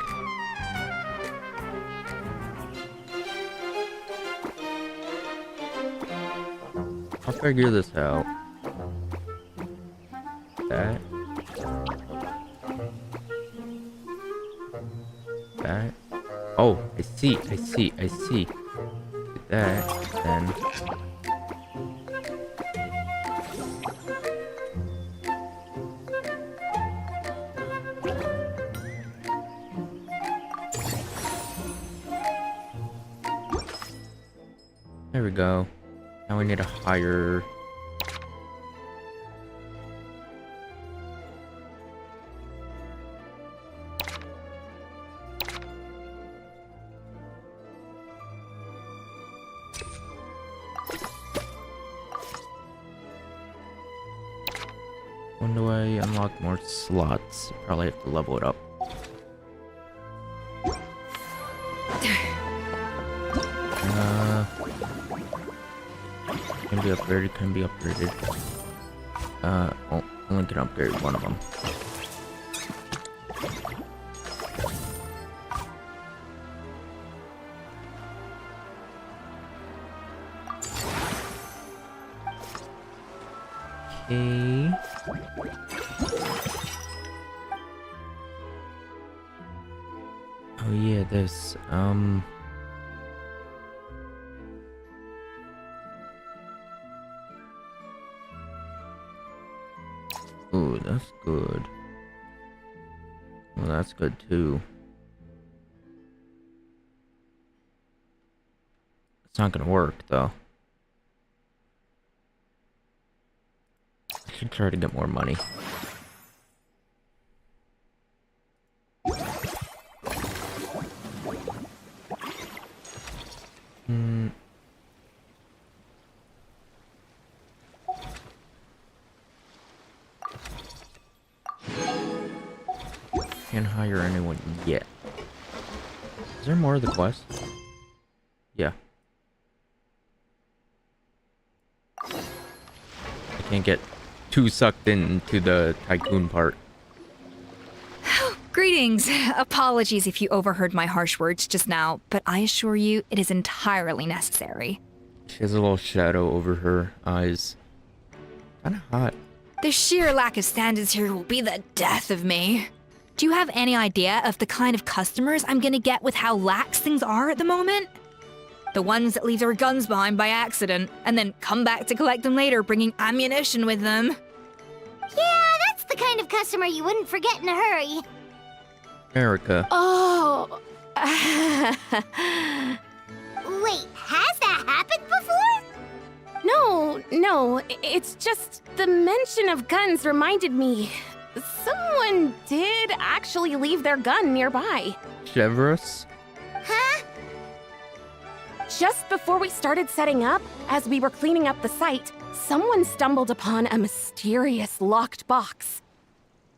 I'll figure this out. That. That. Oh, I see. That, then. There we go. Now we need a higher... When do I unlock more slots? Probably have to level it up. Can be upgraded. Only can upgrade one of them. Okay. Oh yeah, this, Ooh, that's good. Well, that's good too. It's not gonna work though. I should try to get more money. Can't hire anyone yet. Is there more of the quest? Yeah. I can't get too sucked into the tycoon part. Greetings. Apologies if you overheard my harsh words just now, but I assure you it is entirely necessary. She has a little shadow over her eyes. Kinda hot. The sheer lack of standards here will be the death of me. Do you have any idea of the kind of customers I'm gonna get with how lax things are at the moment? The ones that leave their guns behind by accident, and then come back to collect them later bringing ammunition with them. Yeah, that's the kind of customer you wouldn't forget in a hurry. Erica. Oh. Wait, has that happened before? No, it's just the mention of guns reminded me. Someone did actually leave their gun nearby. Chevrolet? Huh? Just before we started setting up, as we were cleaning up the site, someone stumbled upon a mysterious locked box.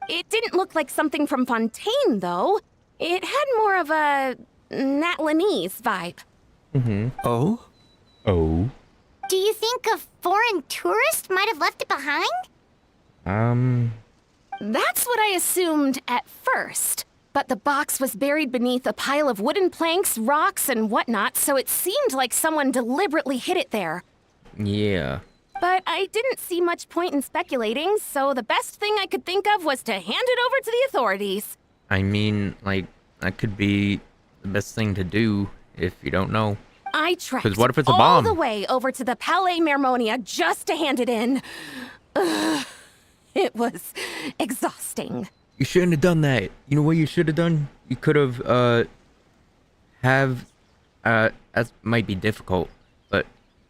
It didn't look like something from Fontaine, though. It had more of a Natlanese vibe. Mm-hmm. Oh? Oh? Do you think a foreign tourist might have left it behind? That's what I assumed at first. But the box was buried beneath a pile of wooden planks, rocks, and whatnot, so it seemed like someone deliberately hid it there. Yeah. But I didn't see much point in speculating, so the best thing I could think of was to hand it over to the authorities. I mean, like, that could be the best thing to do if you don't know. I trekked 'Cause what if it's a all bomb? the way over to the Palais Mermonia just to hand it in. Ugh, it was exhausting. You shouldn't have done that. You know what you should have done? You could have, that might be difficult, but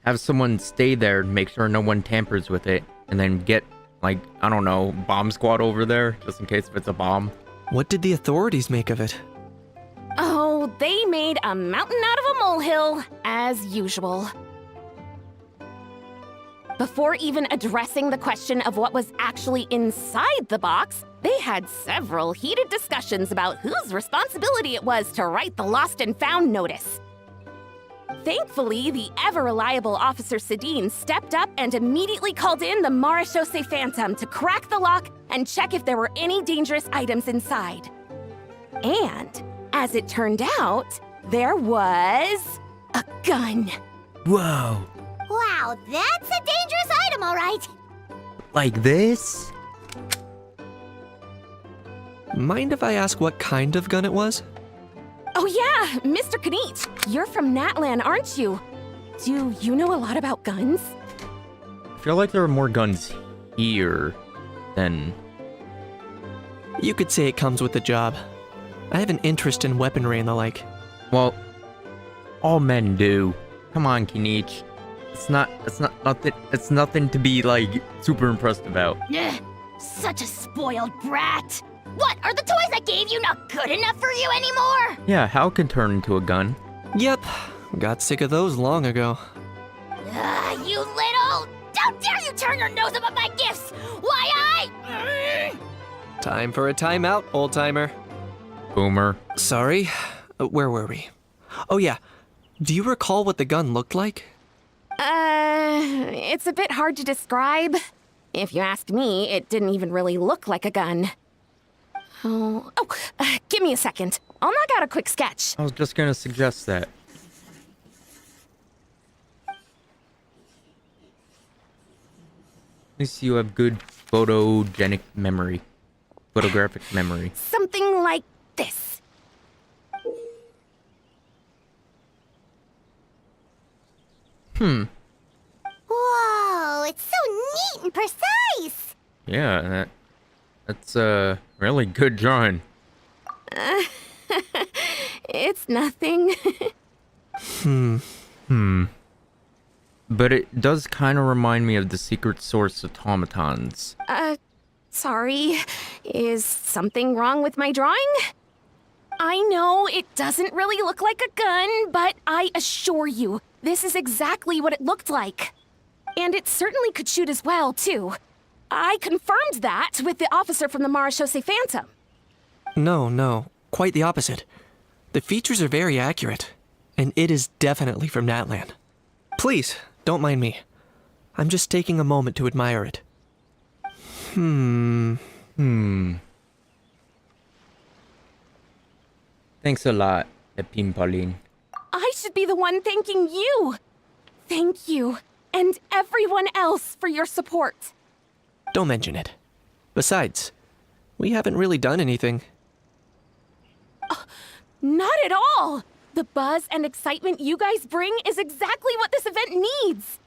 have someone stay there and make sure no one tampers with it, and then get, like, I don't know, bomb squad over there, just in case if it's a bomb. What did the authorities make of it? Oh, they made a mountain out of a molehill, as usual. Before even addressing the question of what was actually inside the box, they had several heated discussions about whose responsibility it was to write the lost and found notice. Thankfully, the ever-reliable Officer Sedine stepped up and immediately called in the Marechaussee Phantom to crack the lock and check if there were any dangerous items inside. And, as it turned out, there was a gun. Whoa. Wow, that's a dangerous item, all right. Like this? Mind if I ask what kind of gun it was? Oh yeah, Mr. Kanich, you're from Natlan, aren't you? Do you know a lot about guns? I feel like there are more guns here than... You could say it comes with the job. I have an interest in weaponry and the like. Well, all men do. Come on, Kinich. It's nothing to be, like, super impressed about. Ugh, such a spoiled brat. What, are the toys I gave you not good enough for you anymore? Yeah, Hal can turn into a gun. Yep, got sick of those long ago. You little... How dare you turn your nose up at my gifts? Why, Time for a timeout, old-timer. Boomer. Sorry, where were we? Oh yeah, do you recall what the gun looked like? It's a bit hard to describe. If you ask me, it didn't even really look like a gun. Give me a second. I'll knock out a quick sketch. I was just gonna suggest that. At least you have good photographic memory. Something like this. Whoa, it's so neat and precise. Yeah, that's a really good drawing. It's nothing. But it does kind of remind me of the Secret Source automatons. Sorry. Is something wrong with my drawing? I know it doesn't really look like a gun, but I assure you, this is exactly what it looked like. And it certainly could shoot as well, too. I confirmed that with the officer from the Marechaussee Phantom. No, quite the opposite. The features are very accurate, and it is definitely from Natlan. Please, don't mind me. I'm just taking a moment to admire it. Thanks a lot, Epine Pauline. I should be the one thanking you. Thank you, and everyone else for your support. Don't mention it. Besides, we haven't really done anything. Not at all! The buzz and excitement you guys bring is exactly what this event needs.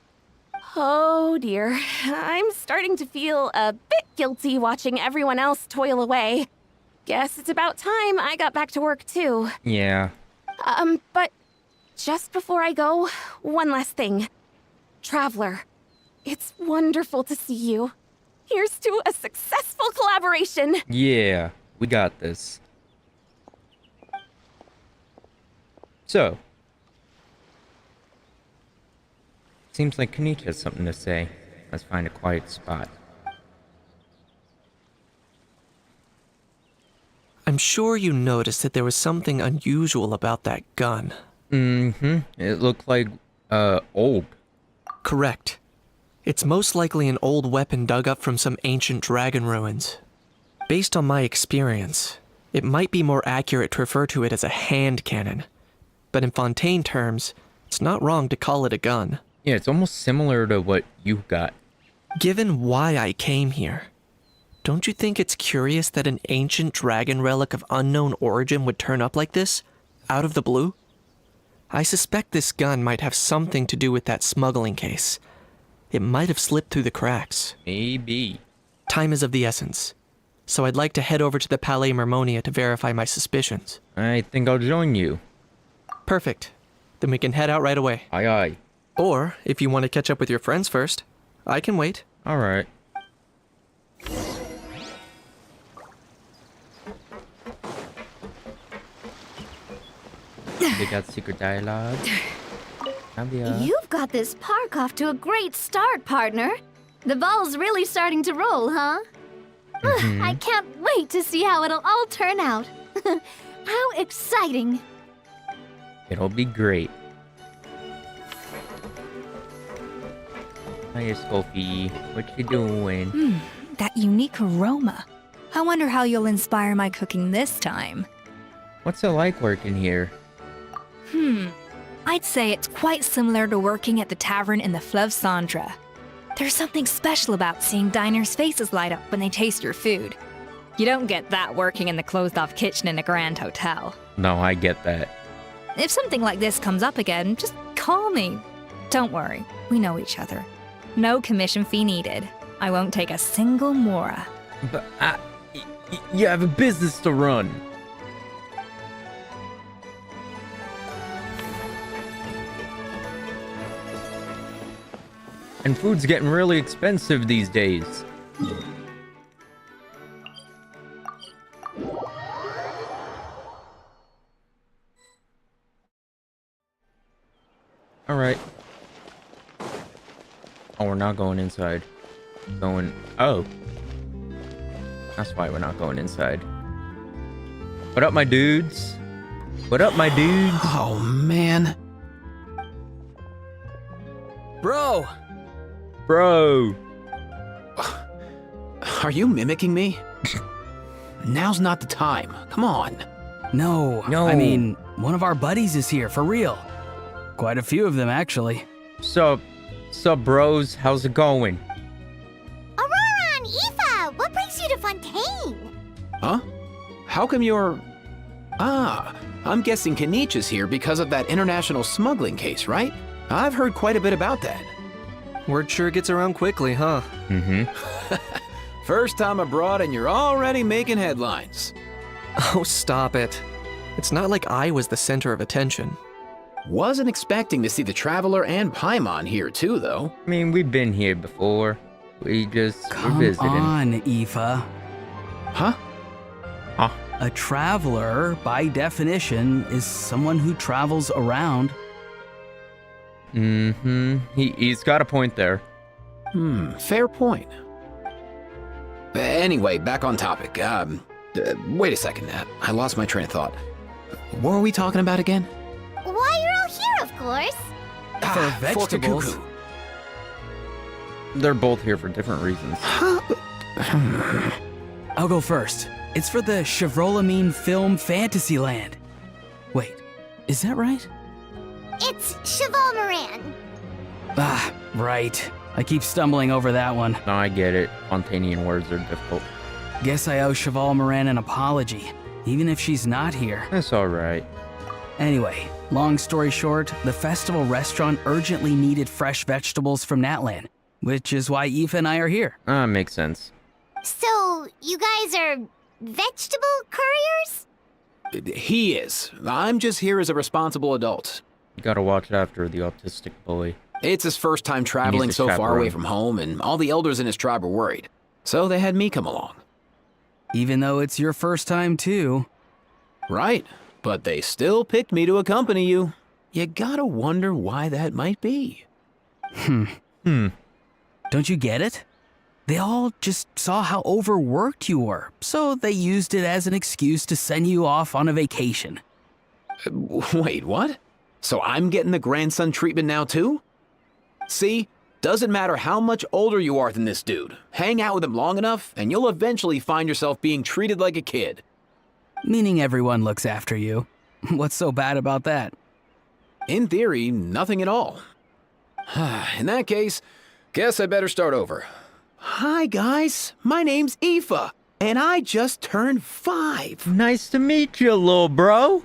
Oh dear, I'm starting to feel a bit guilty watching everyone else toil away. Guess it's about time I got back to work too. Yeah. But just before I go, one last thing. Traveler, it's wonderful to see you. Here's to a successful collaboration. Yeah, we got this. So, seems like Kanich has something to say. Let's find a quiet spot. I'm sure you noticed that there was something unusual about that gun. It looked like, old. Correct. It's most likely an old weapon dug up from some ancient dragon ruins. Based on my experience, it might be more accurate to refer to it as a hand cannon. But in Fontaine terms, it's not wrong to call it a gun. Yeah, it's almost similar to what you got. Given why I came here, don't you think it's curious that an ancient dragon relic of unknown origin would turn up like this, out of the blue? I suspect this gun might have something to do with that smuggling case. It might have slipped through the cracks. Maybe. Time is of the essence, so I'd like to head over to the Palais Mermonia to verify my suspicions. I think I'll join you. Perfect. Then we can head out right away. Aye, aye. Or, if you want to catch up with your friends first, I can wait. Alright. They got secret dialogue. Navia. You've got this park off to a great start, partner. The ball's really starting to roll, huh? I can't wait to see how it'll all turn out. How exciting. It'll be great. Hiya, Scoffy. What you doing? That unique aroma. I wonder how you'll inspire my cooking this time. What's it like working here? I'd say it's quite similar to working at the tavern in the Fleuve Cendra. There's something special about seeing diners' faces light up when they taste your food. You don't get that working in the closed-off kitchen in a grand hotel. No, I get that. If something like this comes up again, just call me. Don't worry, we know each other. No commission fee needed. I won't take a single mora. But you have a business to run. And food's getting really expensive these days. Alright. Oh, we're not going inside. Going... Oh. That's why we're not going inside. What up, my dudes? What up, my dudes? Oh, man. Bro! Bro! Are you mimicking me? Now's not the time. Come on. No. I mean, one of our buddies is here, for real. Quite a few of them, actually. Sup, bros? How's it going? Aurora and Aoife, what brings you to Fontaine? Huh? How come you're... Ah, I'm guessing Kanich is here because of that international smuggling case, right? I've heard quite a bit about that. Word sure gets around quickly, huh? First time abroad and you're already making headlines. Oh, stop it. It's not like I was the center of attention. Wasn't expecting to see the Traveler and Paimon here too, though. I mean, we've been here before. We're Come visiting. on, Aoife. Huh? A traveler, by definition, is someone who travels around. He's got a point there. Fair point. Anyway, back on topic. Wait a second. I lost my train of thought. What were we talking about again? Why, you're all here, of course. For vegetables. Fork-a-cuckoo. They're both here for different reasons. I'll go first. It's for the Chevrolamine Film Fantasyland. Wait, is that right? It's Cheval Moran. Ah, right. I keep stumbling over that one. No, I get it. Fontanian words are difficult. Guess I owe Cheval Moran an apology, even if she's not here. That's alright. Anyway, long story short, the festival restaurant urgently needed fresh vegetables from Natlan, which is why Aoife and I are here. Makes sense. So, you guys are vegetable couriers? He is. I'm just here as a responsible adult. You gotta watch after the autistic boy. It's his first time traveling a so far away chaperone. from home, and all the elders in his tribe were worried. So they had me come along. Even though it's your first time too. Right, but they still picked me to accompany you. You gotta wonder why that might be. Don't you get it? They all just saw how overworked you were, so they used it as an excuse to send you off on a vacation. Wait, what? So I'm getting the grandson treatment now too? See, doesn't matter how much older you are than this dude. Hang out with him long enough, and you'll eventually find yourself being treated like a kid. Meaning everyone looks after you. What's so bad about that? In theory, nothing at all. In that case, guess I better start over. Hi, guys. My name's Aoife, and I just turned 5. Nice to meet you, little bro.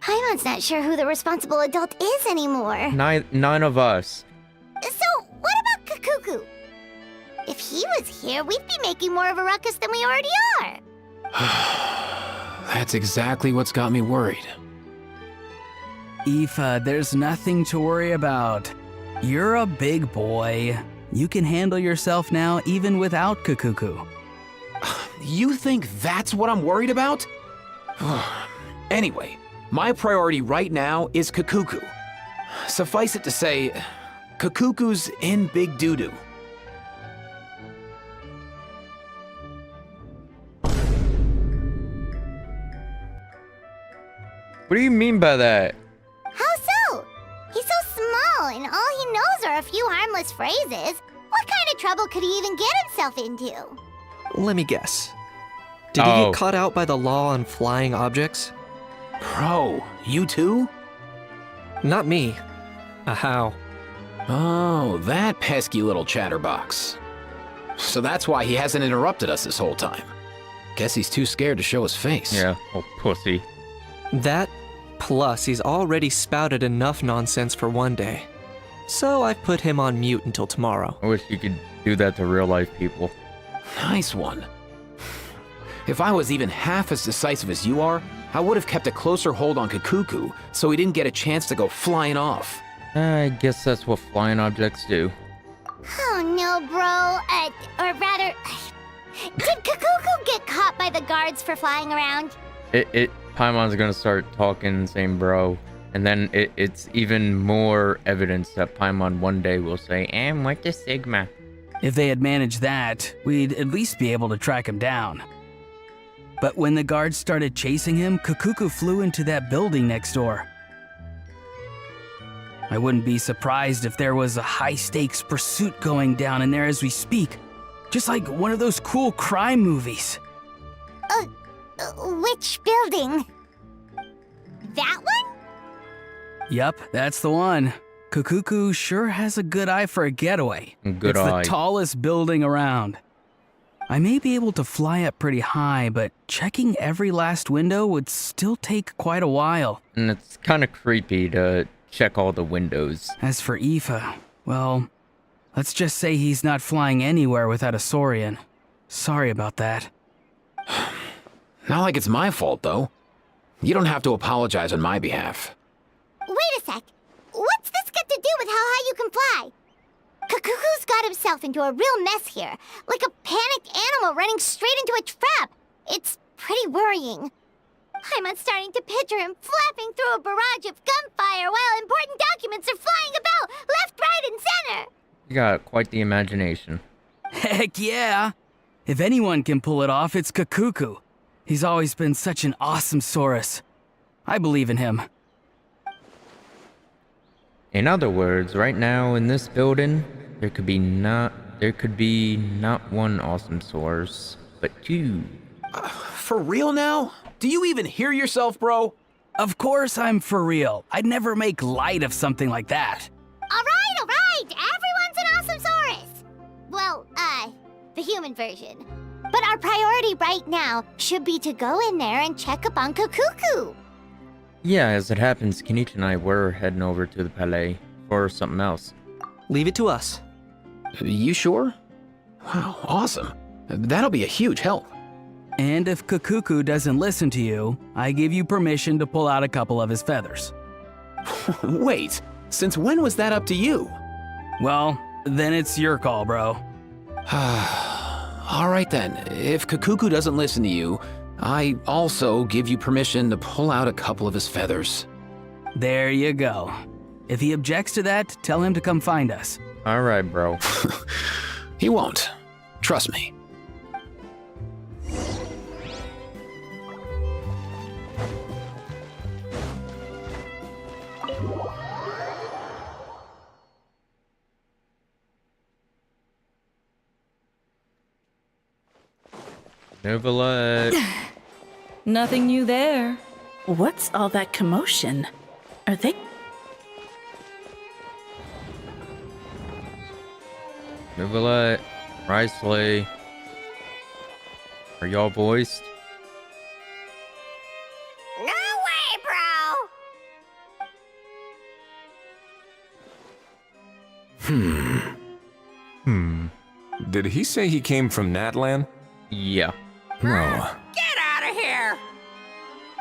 Paimon's not sure who the responsible adult is anymore. None of us. So, what about Kakuku? If he was here, we'd be making more of a ruckus than we already are. That's exactly what's got me worried. Aoife, there's nothing to worry about. You're a big boy. You can handle yourself now even without Kakuku. You think that's what I'm worried about? Anyway, my priority right now is Kakuku. Suffice it to say, Kakuku's in big doo-doo. What do you mean by that? How so? He's so small, and all he knows are a few harmless phrases. What kind of trouble could he even get himself into? Let me guess. Did he get caught out by the law on flying objects? Bro, you too? Not me. How? Oh, that pesky little chatterbox. So that's why he hasn't interrupted us this whole time. Guess he's too scared to show his face. Yeah, oh pussy. That, plus he's already spouted enough nonsense for one day. So I've put him on mute until tomorrow. I wish you could do that to real life people. Nice one. If I was even half as decisive as you are, I would have kept a closer hold on Kakuku so he didn't get a chance to go flying off. I guess that's what flying objects do. Oh no, bro. Or rather, did Kakuku get caught by the guards for flying around? Paimon's gonna start talking, saying bro. And then it's even more evidence that Paimon one day will say, and what the Sigma? If they had managed that, we'd at least be able to track him down. But when the guards started chasing him, Kakuku flew into that building next door. I wouldn't be surprised if there was a high-stakes pursuit going down in there as we speak. Just like one of those cool crime movies. Which building? That one? Yup, that's the one. Kakuku sure has a good eye for a getaway. Good it's eye. the tallest building around. I may be able to fly up pretty high, but checking every last window would still take quite a while. And it's kind of creepy to check all the windows. As for Aoife, well, let's just say he's not flying anywhere without a Saurian. Sorry about that. Not like it's my fault, though. You don't have to apologize on my behalf. Wait a sec. What's this got to do with how high you can fly? Kakuku's got himself into a real mess here, like a panicked animal running straight into a trap. It's pretty worrying. I'm starting to picture him flapping through a barrage of gunfire while important documents are flying about left, right, and center. You got quite the imagination. Heck yeah! If anyone can pull it off, it's Kakuku. He's always been such an awesome Saurus. I believe in him. In other words, right now in this building, there could be not one awesome source, but two. For real now? Do you even hear yourself, bro? Of course I'm for real. I'd never make light of something like that. All right. Everyone's an awesome Saurus. Well, the human version. But our priority right now should be to go in there and check up on Kakuku. Yeah, as it happens, Kenichi and I were heading over to the Palais for something else. Leave it to us. You sure? Wow, awesome. That'll be a huge help. And if Kakuku doesn't listen to you, I give you permission to pull out a couple of his feathers. Wait, since when was that up to you? Well, then it's your call, bro. All right then, if Kakuku doesn't listen to you, I also give you permission to pull out a couple of his feathers. There you go. If he objects to that, tell him to come find us. All right, bro. He won't. Trust me. Neverlet. Nothing new there. What's all that commotion? Are they... Nicolette, Risley. Are y'all voiced? No way, bro! Did he say he came from Natlan? Yeah. No. Get out of here!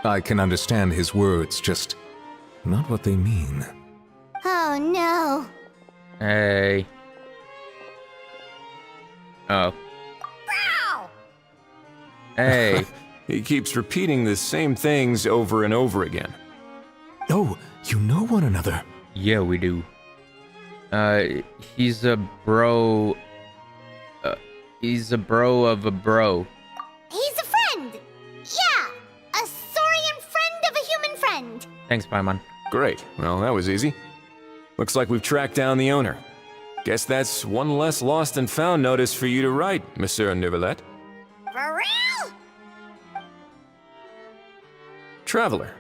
I can understand his words, just not what they mean. Oh no. Hey. Oh. Bro! Hey. He keeps repeating the same things over and over again. Oh, you know one another. Yeah, we do. He's a bro. He's a bro of a bro. He's a friend! Yeah! A saurian friend of a human friend! Thanks, Paimon. Great. Well, that was easy. Looks like we've tracked down the owner. Guess that's one less lost and found notice for you to write, Monsieur Nicolette. For real? Traveler,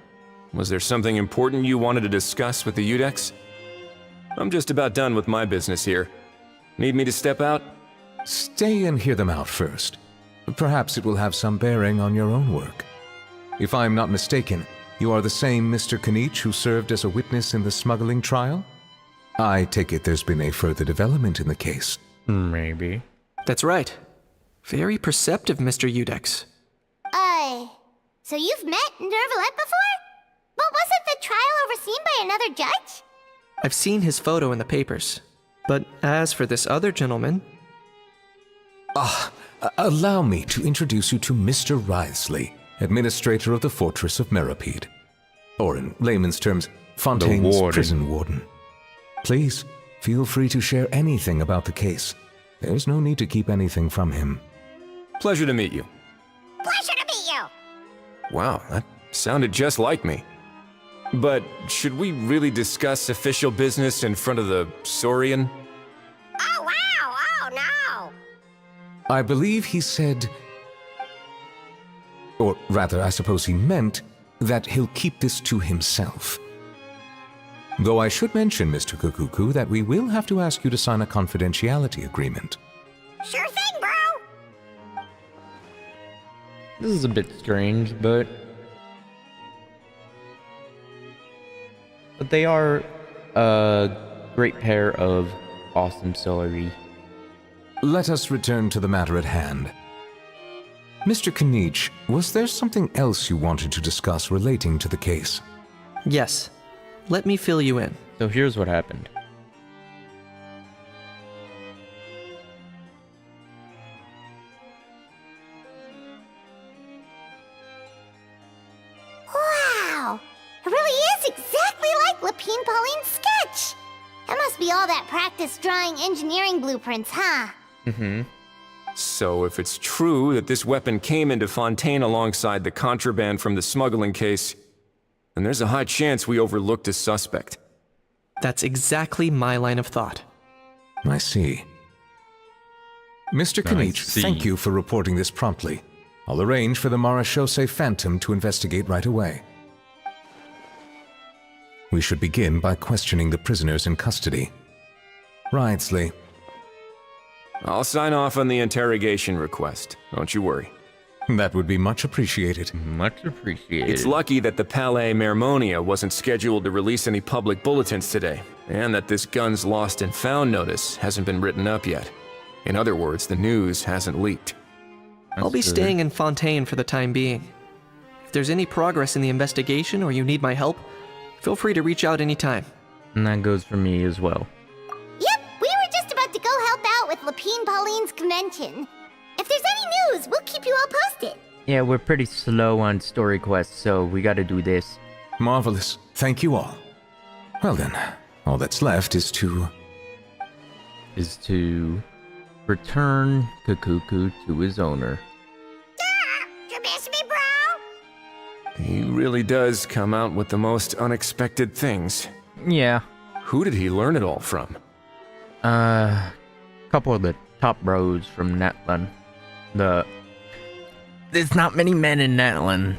was there something important you wanted to discuss with the Udex? I'm just about done with my business here. Need me to step out? Stay and hear them out first. Perhaps it will have some bearing on your own work. If I'm not mistaken, you are the same Mr. Kanich who served as a witness in the smuggling trial? I take it there's been a further development in the case. Maybe. That's right. Very perceptive, Mr. Udex. So you've met Nervalette before? But wasn't the trial overseen by another judge? I've seen his photo in the papers. But as for this other gentleman... Allow me to introduce you to Mr. Risley, administrator of the Fortress of Meripede. Or in layman's terms, Fontaine's prison warden. Please, feel free to share anything about the case. There's no need to keep anything from him. Pleasure to meet you. Pleasure to meet you! Wow, that sounded just like me. But should we really discuss official business in front of the Saurian? Oh, wow! Oh, no! I believe he said, or rather, I suppose he meant, that he'll keep this to himself. Though I should mention, Mr. Kukuku, that we will have to ask you to sign a confidentiality agreement. Sure thing, bro! This is a bit strange, but they are a great pair of awesome celery. Let us return to the matter at hand. Mr. Kanich, was there something else you wanted to discuss relating to the case? Yes. Let me fill you in. So here's what happened. Wow! It really is exactly like Lapine Pauline's sketch! It must be all that practice drawing engineering blueprints, huh? Mm-hmm. So if it's true that this weapon came into Fontaine alongside the contraband from the smuggling case, then there's a high chance we overlooked a suspect. That's exactly my line of thought. I see. Mr. Kanich, thank you for reporting this promptly. I'll arrange for the Marechaussee Phantom to investigate right away. We should begin by questioning the prisoners in custody. Risley. I'll sign off on the interrogation request. Don't you worry. That would be much appreciated. Much appreciated. It's lucky that the Palais Mermonia wasn't scheduled to release any public bulletins today, and that this guns lost and found notice hasn't been written up yet. In other words, the news hasn't leaked. I'll be staying in Fontaine for the time being. If there's any progress in the investigation or you need my help, feel free to reach out anytime. And that goes for me as well. Yep, we were just about to go help out with Lapine Pauline's convention. If there's any news, we'll keep you all posted. Yeah, we're pretty slow on story quests, so we gotta do this. Marvelous. Thank you all. Well then, all that's left is to return Kakuku to his owner. You miss me, bro? He really does come out with the most unexpected things. Yeah. Who did he learn it all from? Couple of the top bros from Natlan. There's not many men in Natlan.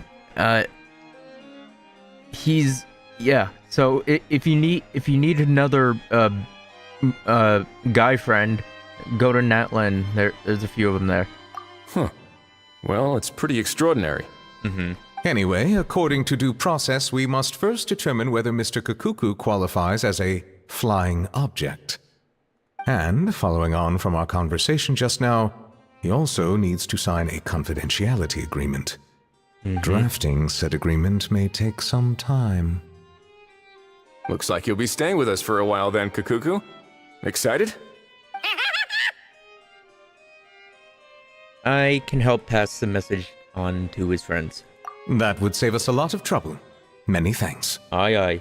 So if you need another guy friend, go to Natlan. There's a few of them there. Huh. Well, it's pretty extraordinary. Anyway, according to due process, we must first determine whether Mr. Kakuku qualifies as a flying object. And, following on from our conversation just now, he also needs to sign a confidentiality agreement. Drafting said agreement may take some time. Looks like you'll be staying with us for a while then, Kakuku. Excited? I can help pass the message on to his friends. That would save us a lot of trouble. Many thanks. Aye, aye.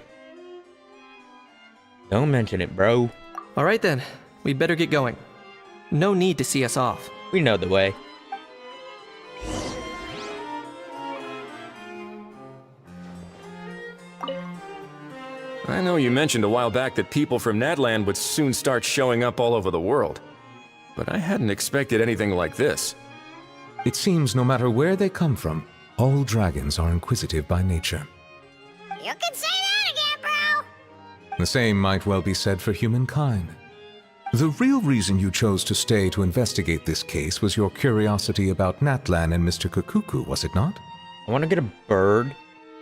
Don't mention it, bro. All right then, we'd better get going. No need to see us off. We know the way. I know you mentioned a while back that people from Natlan would soon start showing up all over the world. But I hadn't expected anything like this. It seems no matter where they come from, all dragons are inquisitive by nature. You can say that again, bro! The same might well be said for humankind. The real reason you chose to stay to investigate this case was your curiosity about Natlan and Mr. Kakuku, was it not? I want to get a bird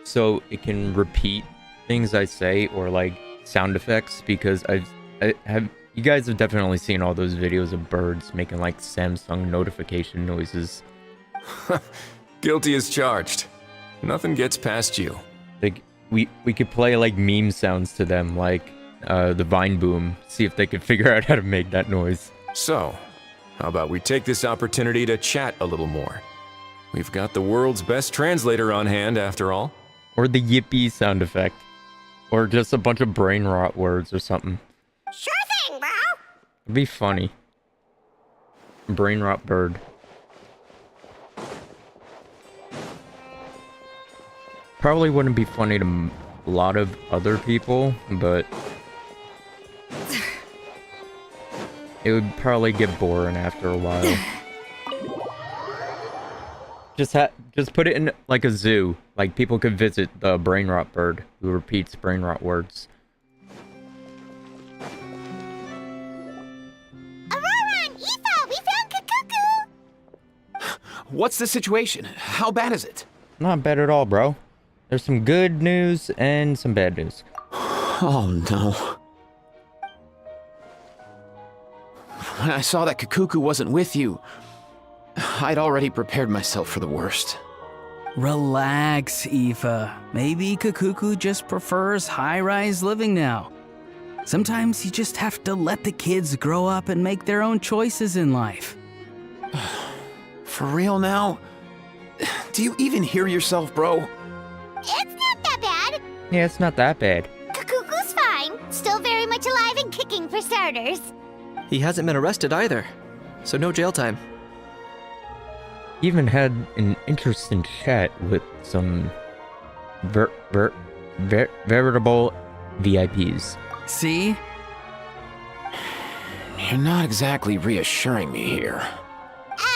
so it can repeat things I say or like sound effects, because you guys have definitely seen all those videos of birds making like Samsung notification noises. Guilty as charged. Nothing gets past you. Like we could play like meme sounds to them, like the Vine Boom, see if they could figure out how to make that noise. So, how about we take this opportunity to chat a little more? We've got the world's best translator on hand, after all. Or the yippee sound effect. Or just a bunch of brain rot words or something. Sure thing, bro! It'd be funny. Brain rot bird. Probably wouldn't be funny to a lot of other people, but it would probably get boring after a while. Just put it in like a zoo. Like people could visit the brain rot bird who repeats brain rot words. Aurora and Aoife, we found Kakuku! What's the situation? How bad is it? Not bad at all, bro. There's some good news and some bad news. Oh no. When I saw that Kakuku wasn't with you, I'd already prepared myself for the worst. Relax, Aoife. Maybe Kakuku just prefers high-rise living now. Sometimes you just have to let the kids grow up and make their own choices in life. For real now? Do you even hear yourself, bro? It's not that bad. Yeah, it's not that bad. Kakuku's fine. Still very much alive and kicking for starters. He hasn't been arrested either, so no jail time. Even had an interesting chat with some veritable VIPs. See? You're not exactly reassuring me here.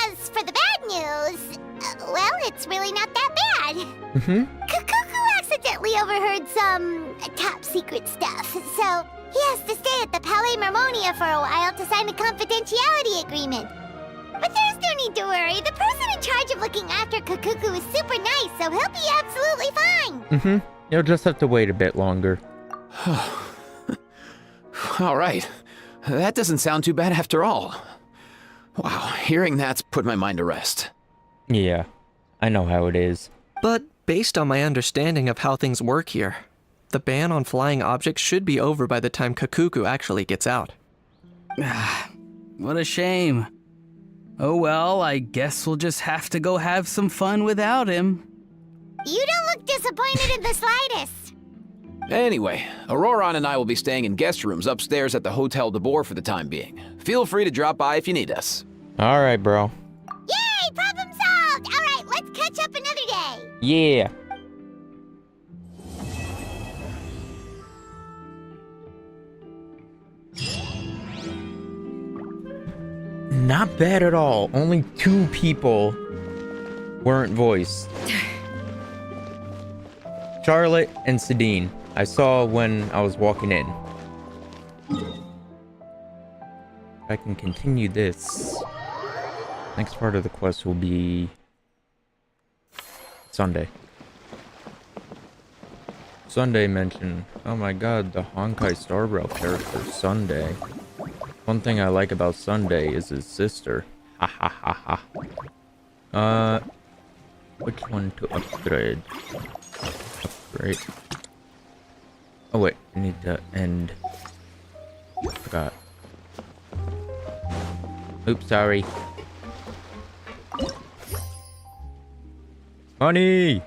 As for the bad news, well, it's really not that bad. Kakuku accidentally overheard some top secret stuff, so he has to stay at the Palais Marmonia for a while to sign a confidentiality agreement. But there's no need to worry. The person in charge of looking after Kakuku is super nice, so he'll be absolutely fine. You'll just have to wait a bit longer. All right. That doesn't sound too bad after all. Wow, hearing that's put my mind to rest. Yeah, I know how it is. But based on my understanding of how things work here, the ban on flying objects should be over by the time Kakuku actually gets out. What a shame. Oh well, I guess we'll just have to go have some fun without him. You don't look disappointed in the slightest. Anyway, Auroron and I will be staying in guest rooms upstairs at the Hotel de Boer for the time being. Feel free to drop by if you need us. Alright, bro. Yay, problem solved! Alright, let's catch up another day. Yeah. Not bad at all. Only 2 people weren't voiced. Charlotte and Sedine. I saw when I was walking in. I can continue this. Next part of the quest will be Sunday. Sunday mention. Oh my god, the Honkai Star Rail character, Sunday. One thing I like about Sunday is his sister. Ha ha ha ha. Which one to upgrade? Upgrade. Oh wait, I need to end. Forgot. Oops, sorry. Money!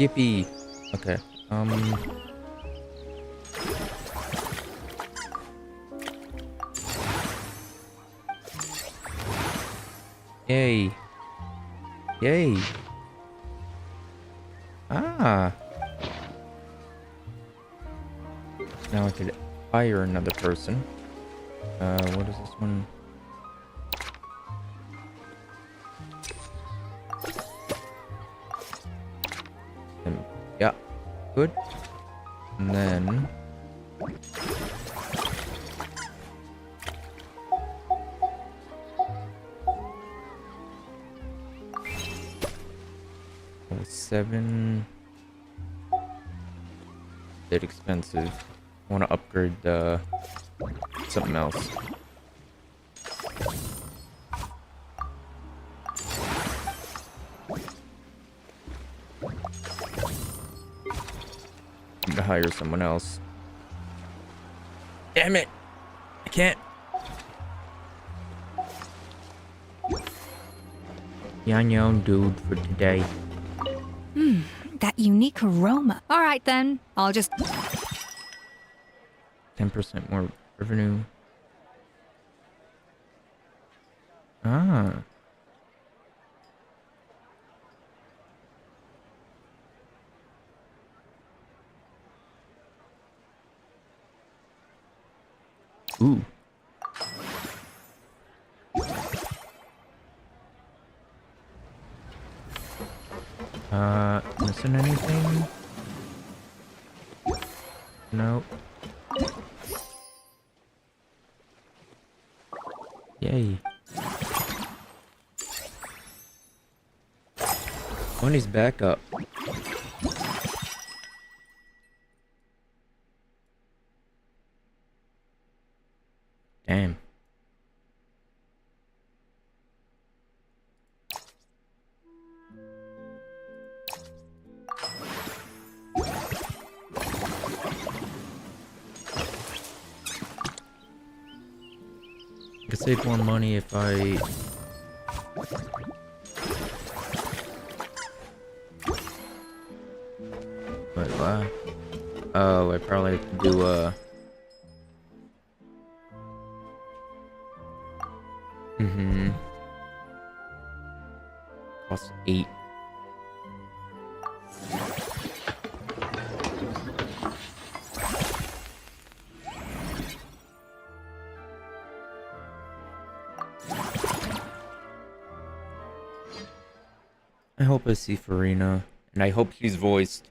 Yippee. Okay. Yay. Yay. Ah. Now I could hire another person. What is this one? Yeah. Good. And then... $7. Bit expensive. I want to upgrade something else. I'm gonna hire someone else. Damn it! I can't. You're on your own, dude, for today. That unique aroma. All right, then. I'll just... 10% more revenue. Ah. Ooh. Missing anything? Nope. Yay. Money's back up. Damn. I could save more money if I... Wait, what? Oh, I probably have to do Plus 8. I hope I see Farina, and I hope she's voiced.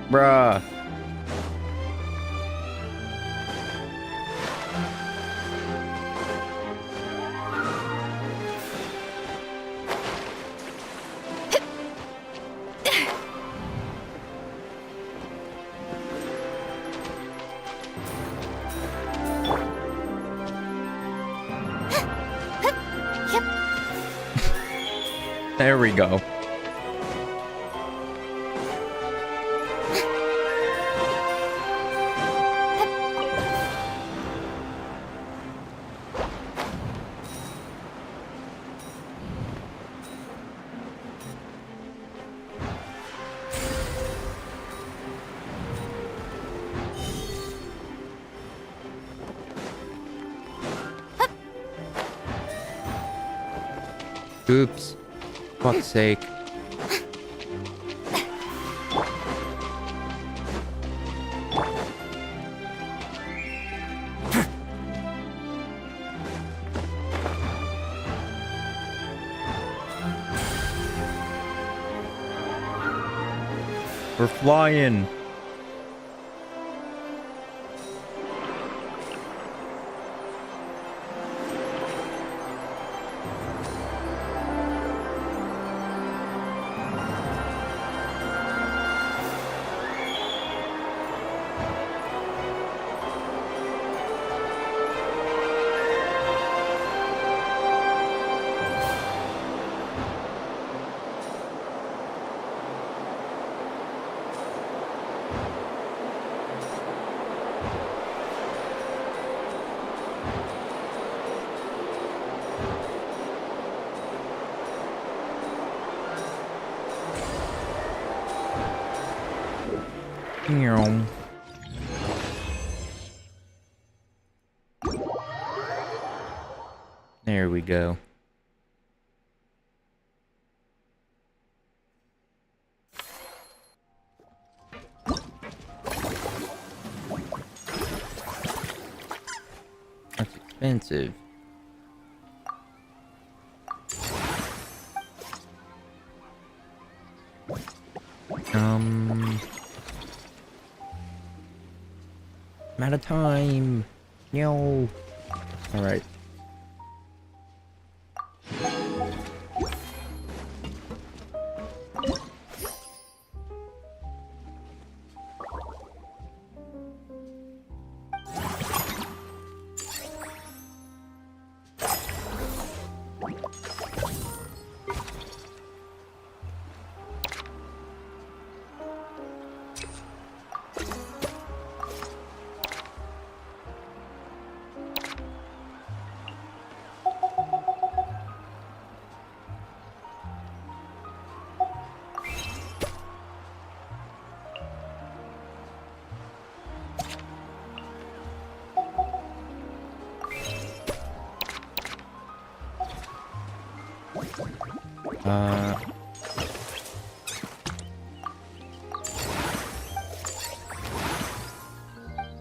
Bruh. There we go. Oops. Fuck's sake. We're flying. There we go. That's expensive. I'm out of time. No. All right.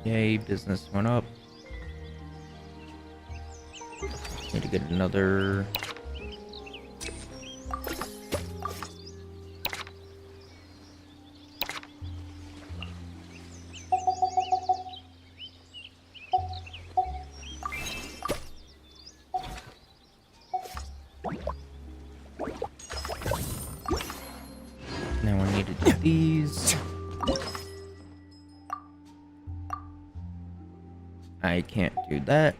Yay, business went up. Need to get another. Now I need to do these. I can't do that.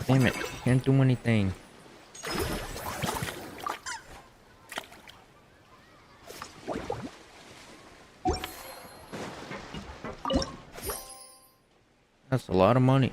Damn it, can't do anything. That's a lot of money.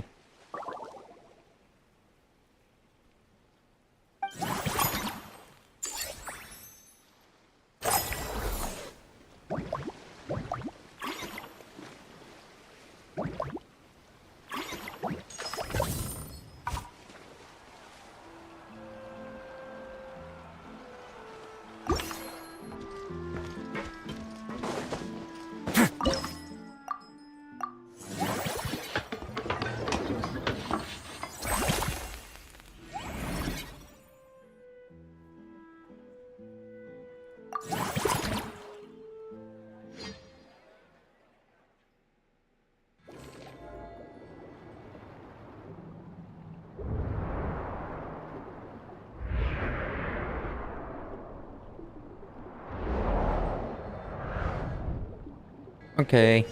Okay.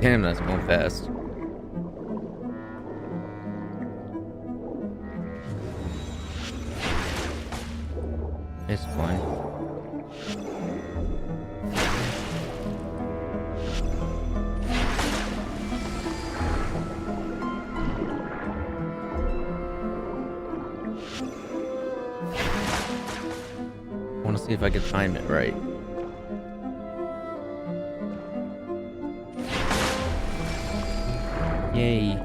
Damn, that's going fast. It's fine. I want to see if I can time it right. Yay.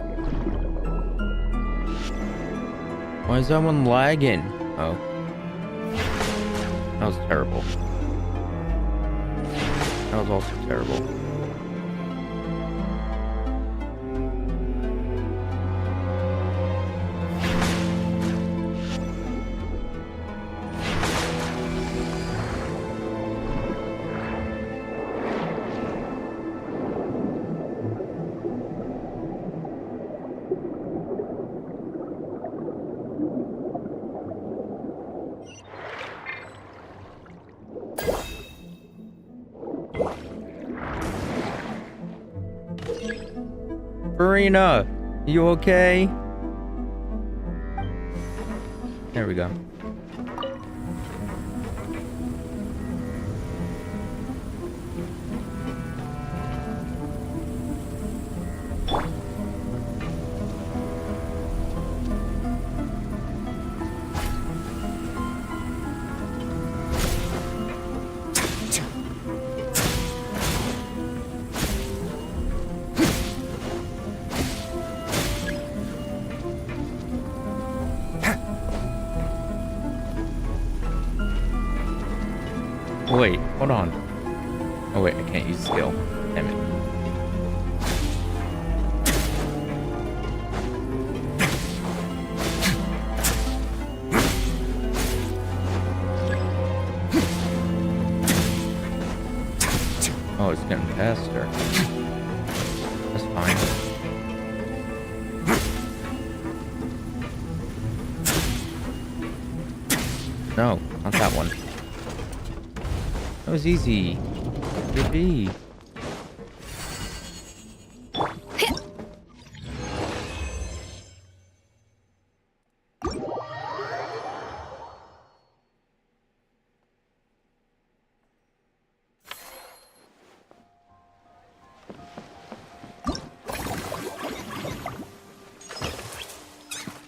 Why is that one lagging? Oh. That was terrible. That was also terrible. Farina, you okay? There we go. Wait, hold on. Oh wait, I can't use skill. Damn it. Oh, it's getting faster. That's fine. No, not that one. That was easy. Good B.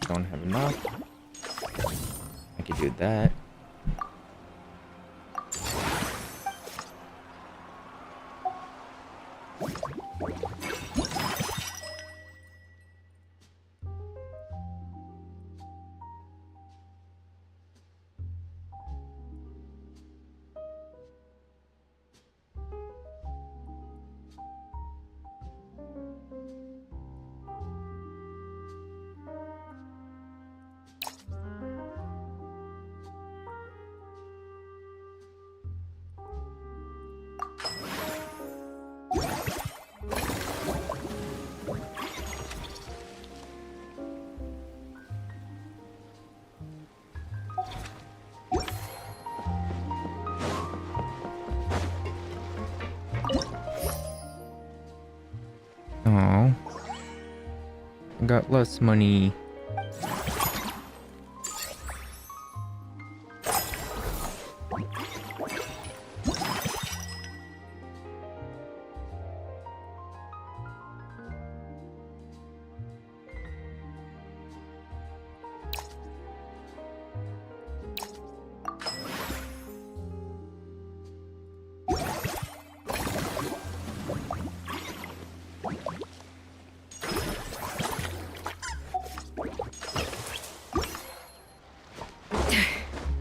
Don't have enough. I could do that. Oh, I got less money.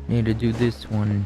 Need to do this one.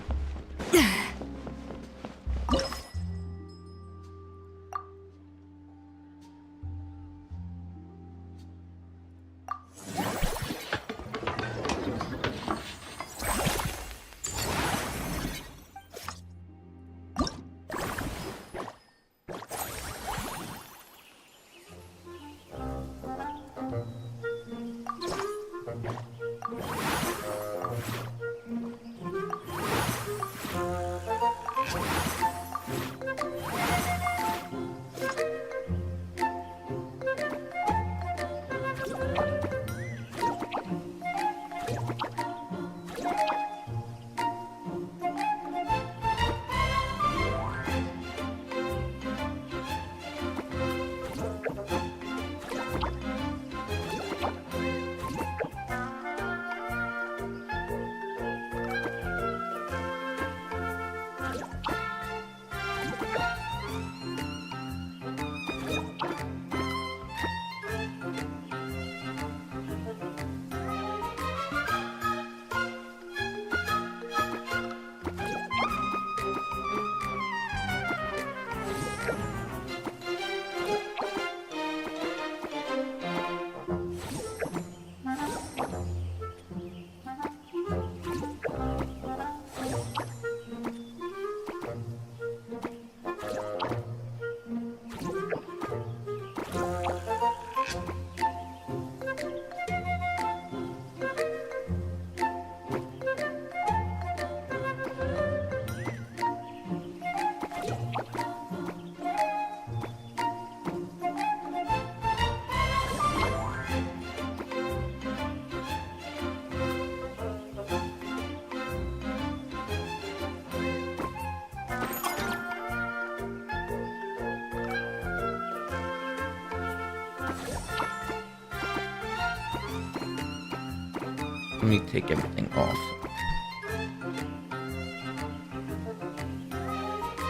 me take everything off.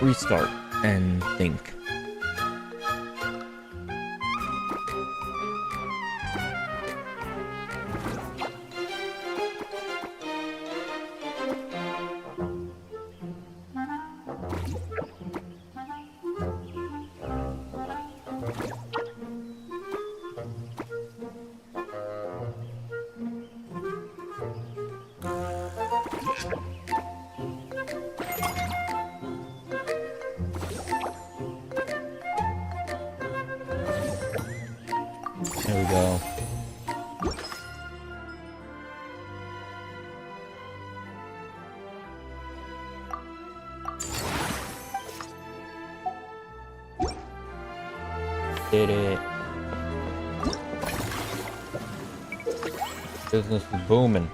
Restart and think. There we go. Did it. Business is booming.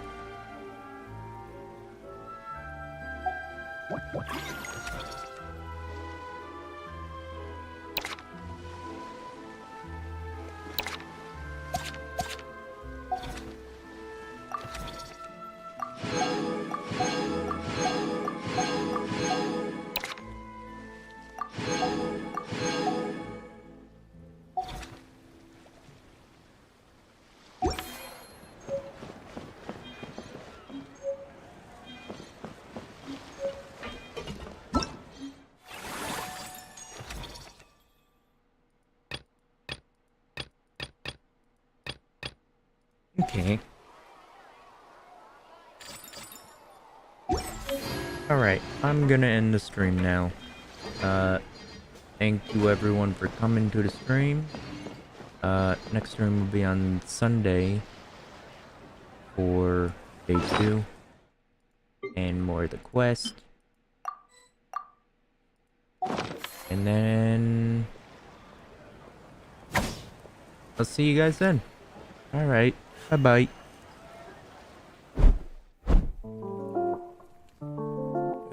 Okay. Alright, I'm gonna end the stream now. Thank you everyone for coming to the stream. Next stream will be on Sunday for day 2 and more of the quest. And then I'll see you guys then. Alright, bye-bye.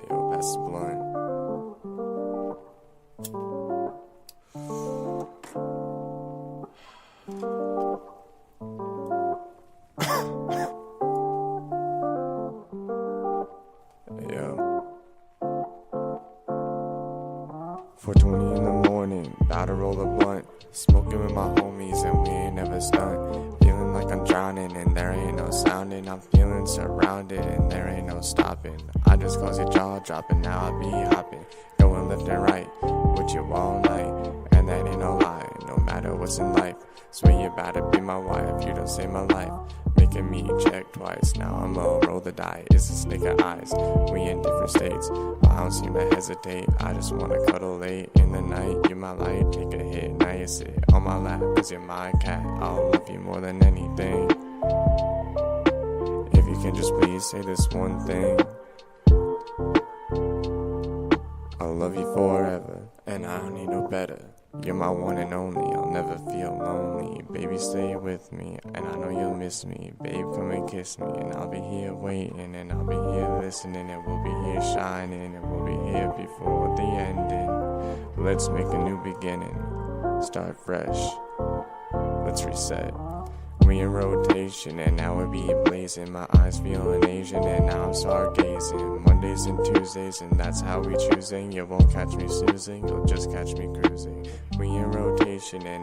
Yo, that's blunt. Yo. 4:20 in the morning, about to roll a blunt. Smoking with my homies and we ain't never stunned. Feeling like I'm drowning and there ain't no sounding. I'm feeling surrounded and there ain't no stopping. I just close your jaw dropping, now I be hopping. Going left and right with you all night. And that ain't no lie, no matter what's in life. Swear you about to be my wife, you don't save my life. Making me check twice, now I'ma roll the die. It's a snake of eyes, we in different states. But I don't seem to hesitate, I just wanna cuddle late in the night. You're my light, take a hit, now you sit on my lap. Cause you're my cat, I'll love you more than anything. If you can just please say this one thing, I'll love you forever, and I don't need no better. You're my one and only, I'll never feel lonely. Baby, stay with me, and I know you'll miss me. Babe, come and kiss me, and I'll be here waiting, and I'll be here listening, and we'll be here shining, and we'll be here before the ending. Let's make a new beginning, start fresh, let's reset. We in rotation, and now we be blazing. My eyes feeling Asian, and now I'm stargazing. Mondays and Tuesdays, and that's how we choosing. You won't catch me snoozing, you'll just catch me cruising. We in rotation, and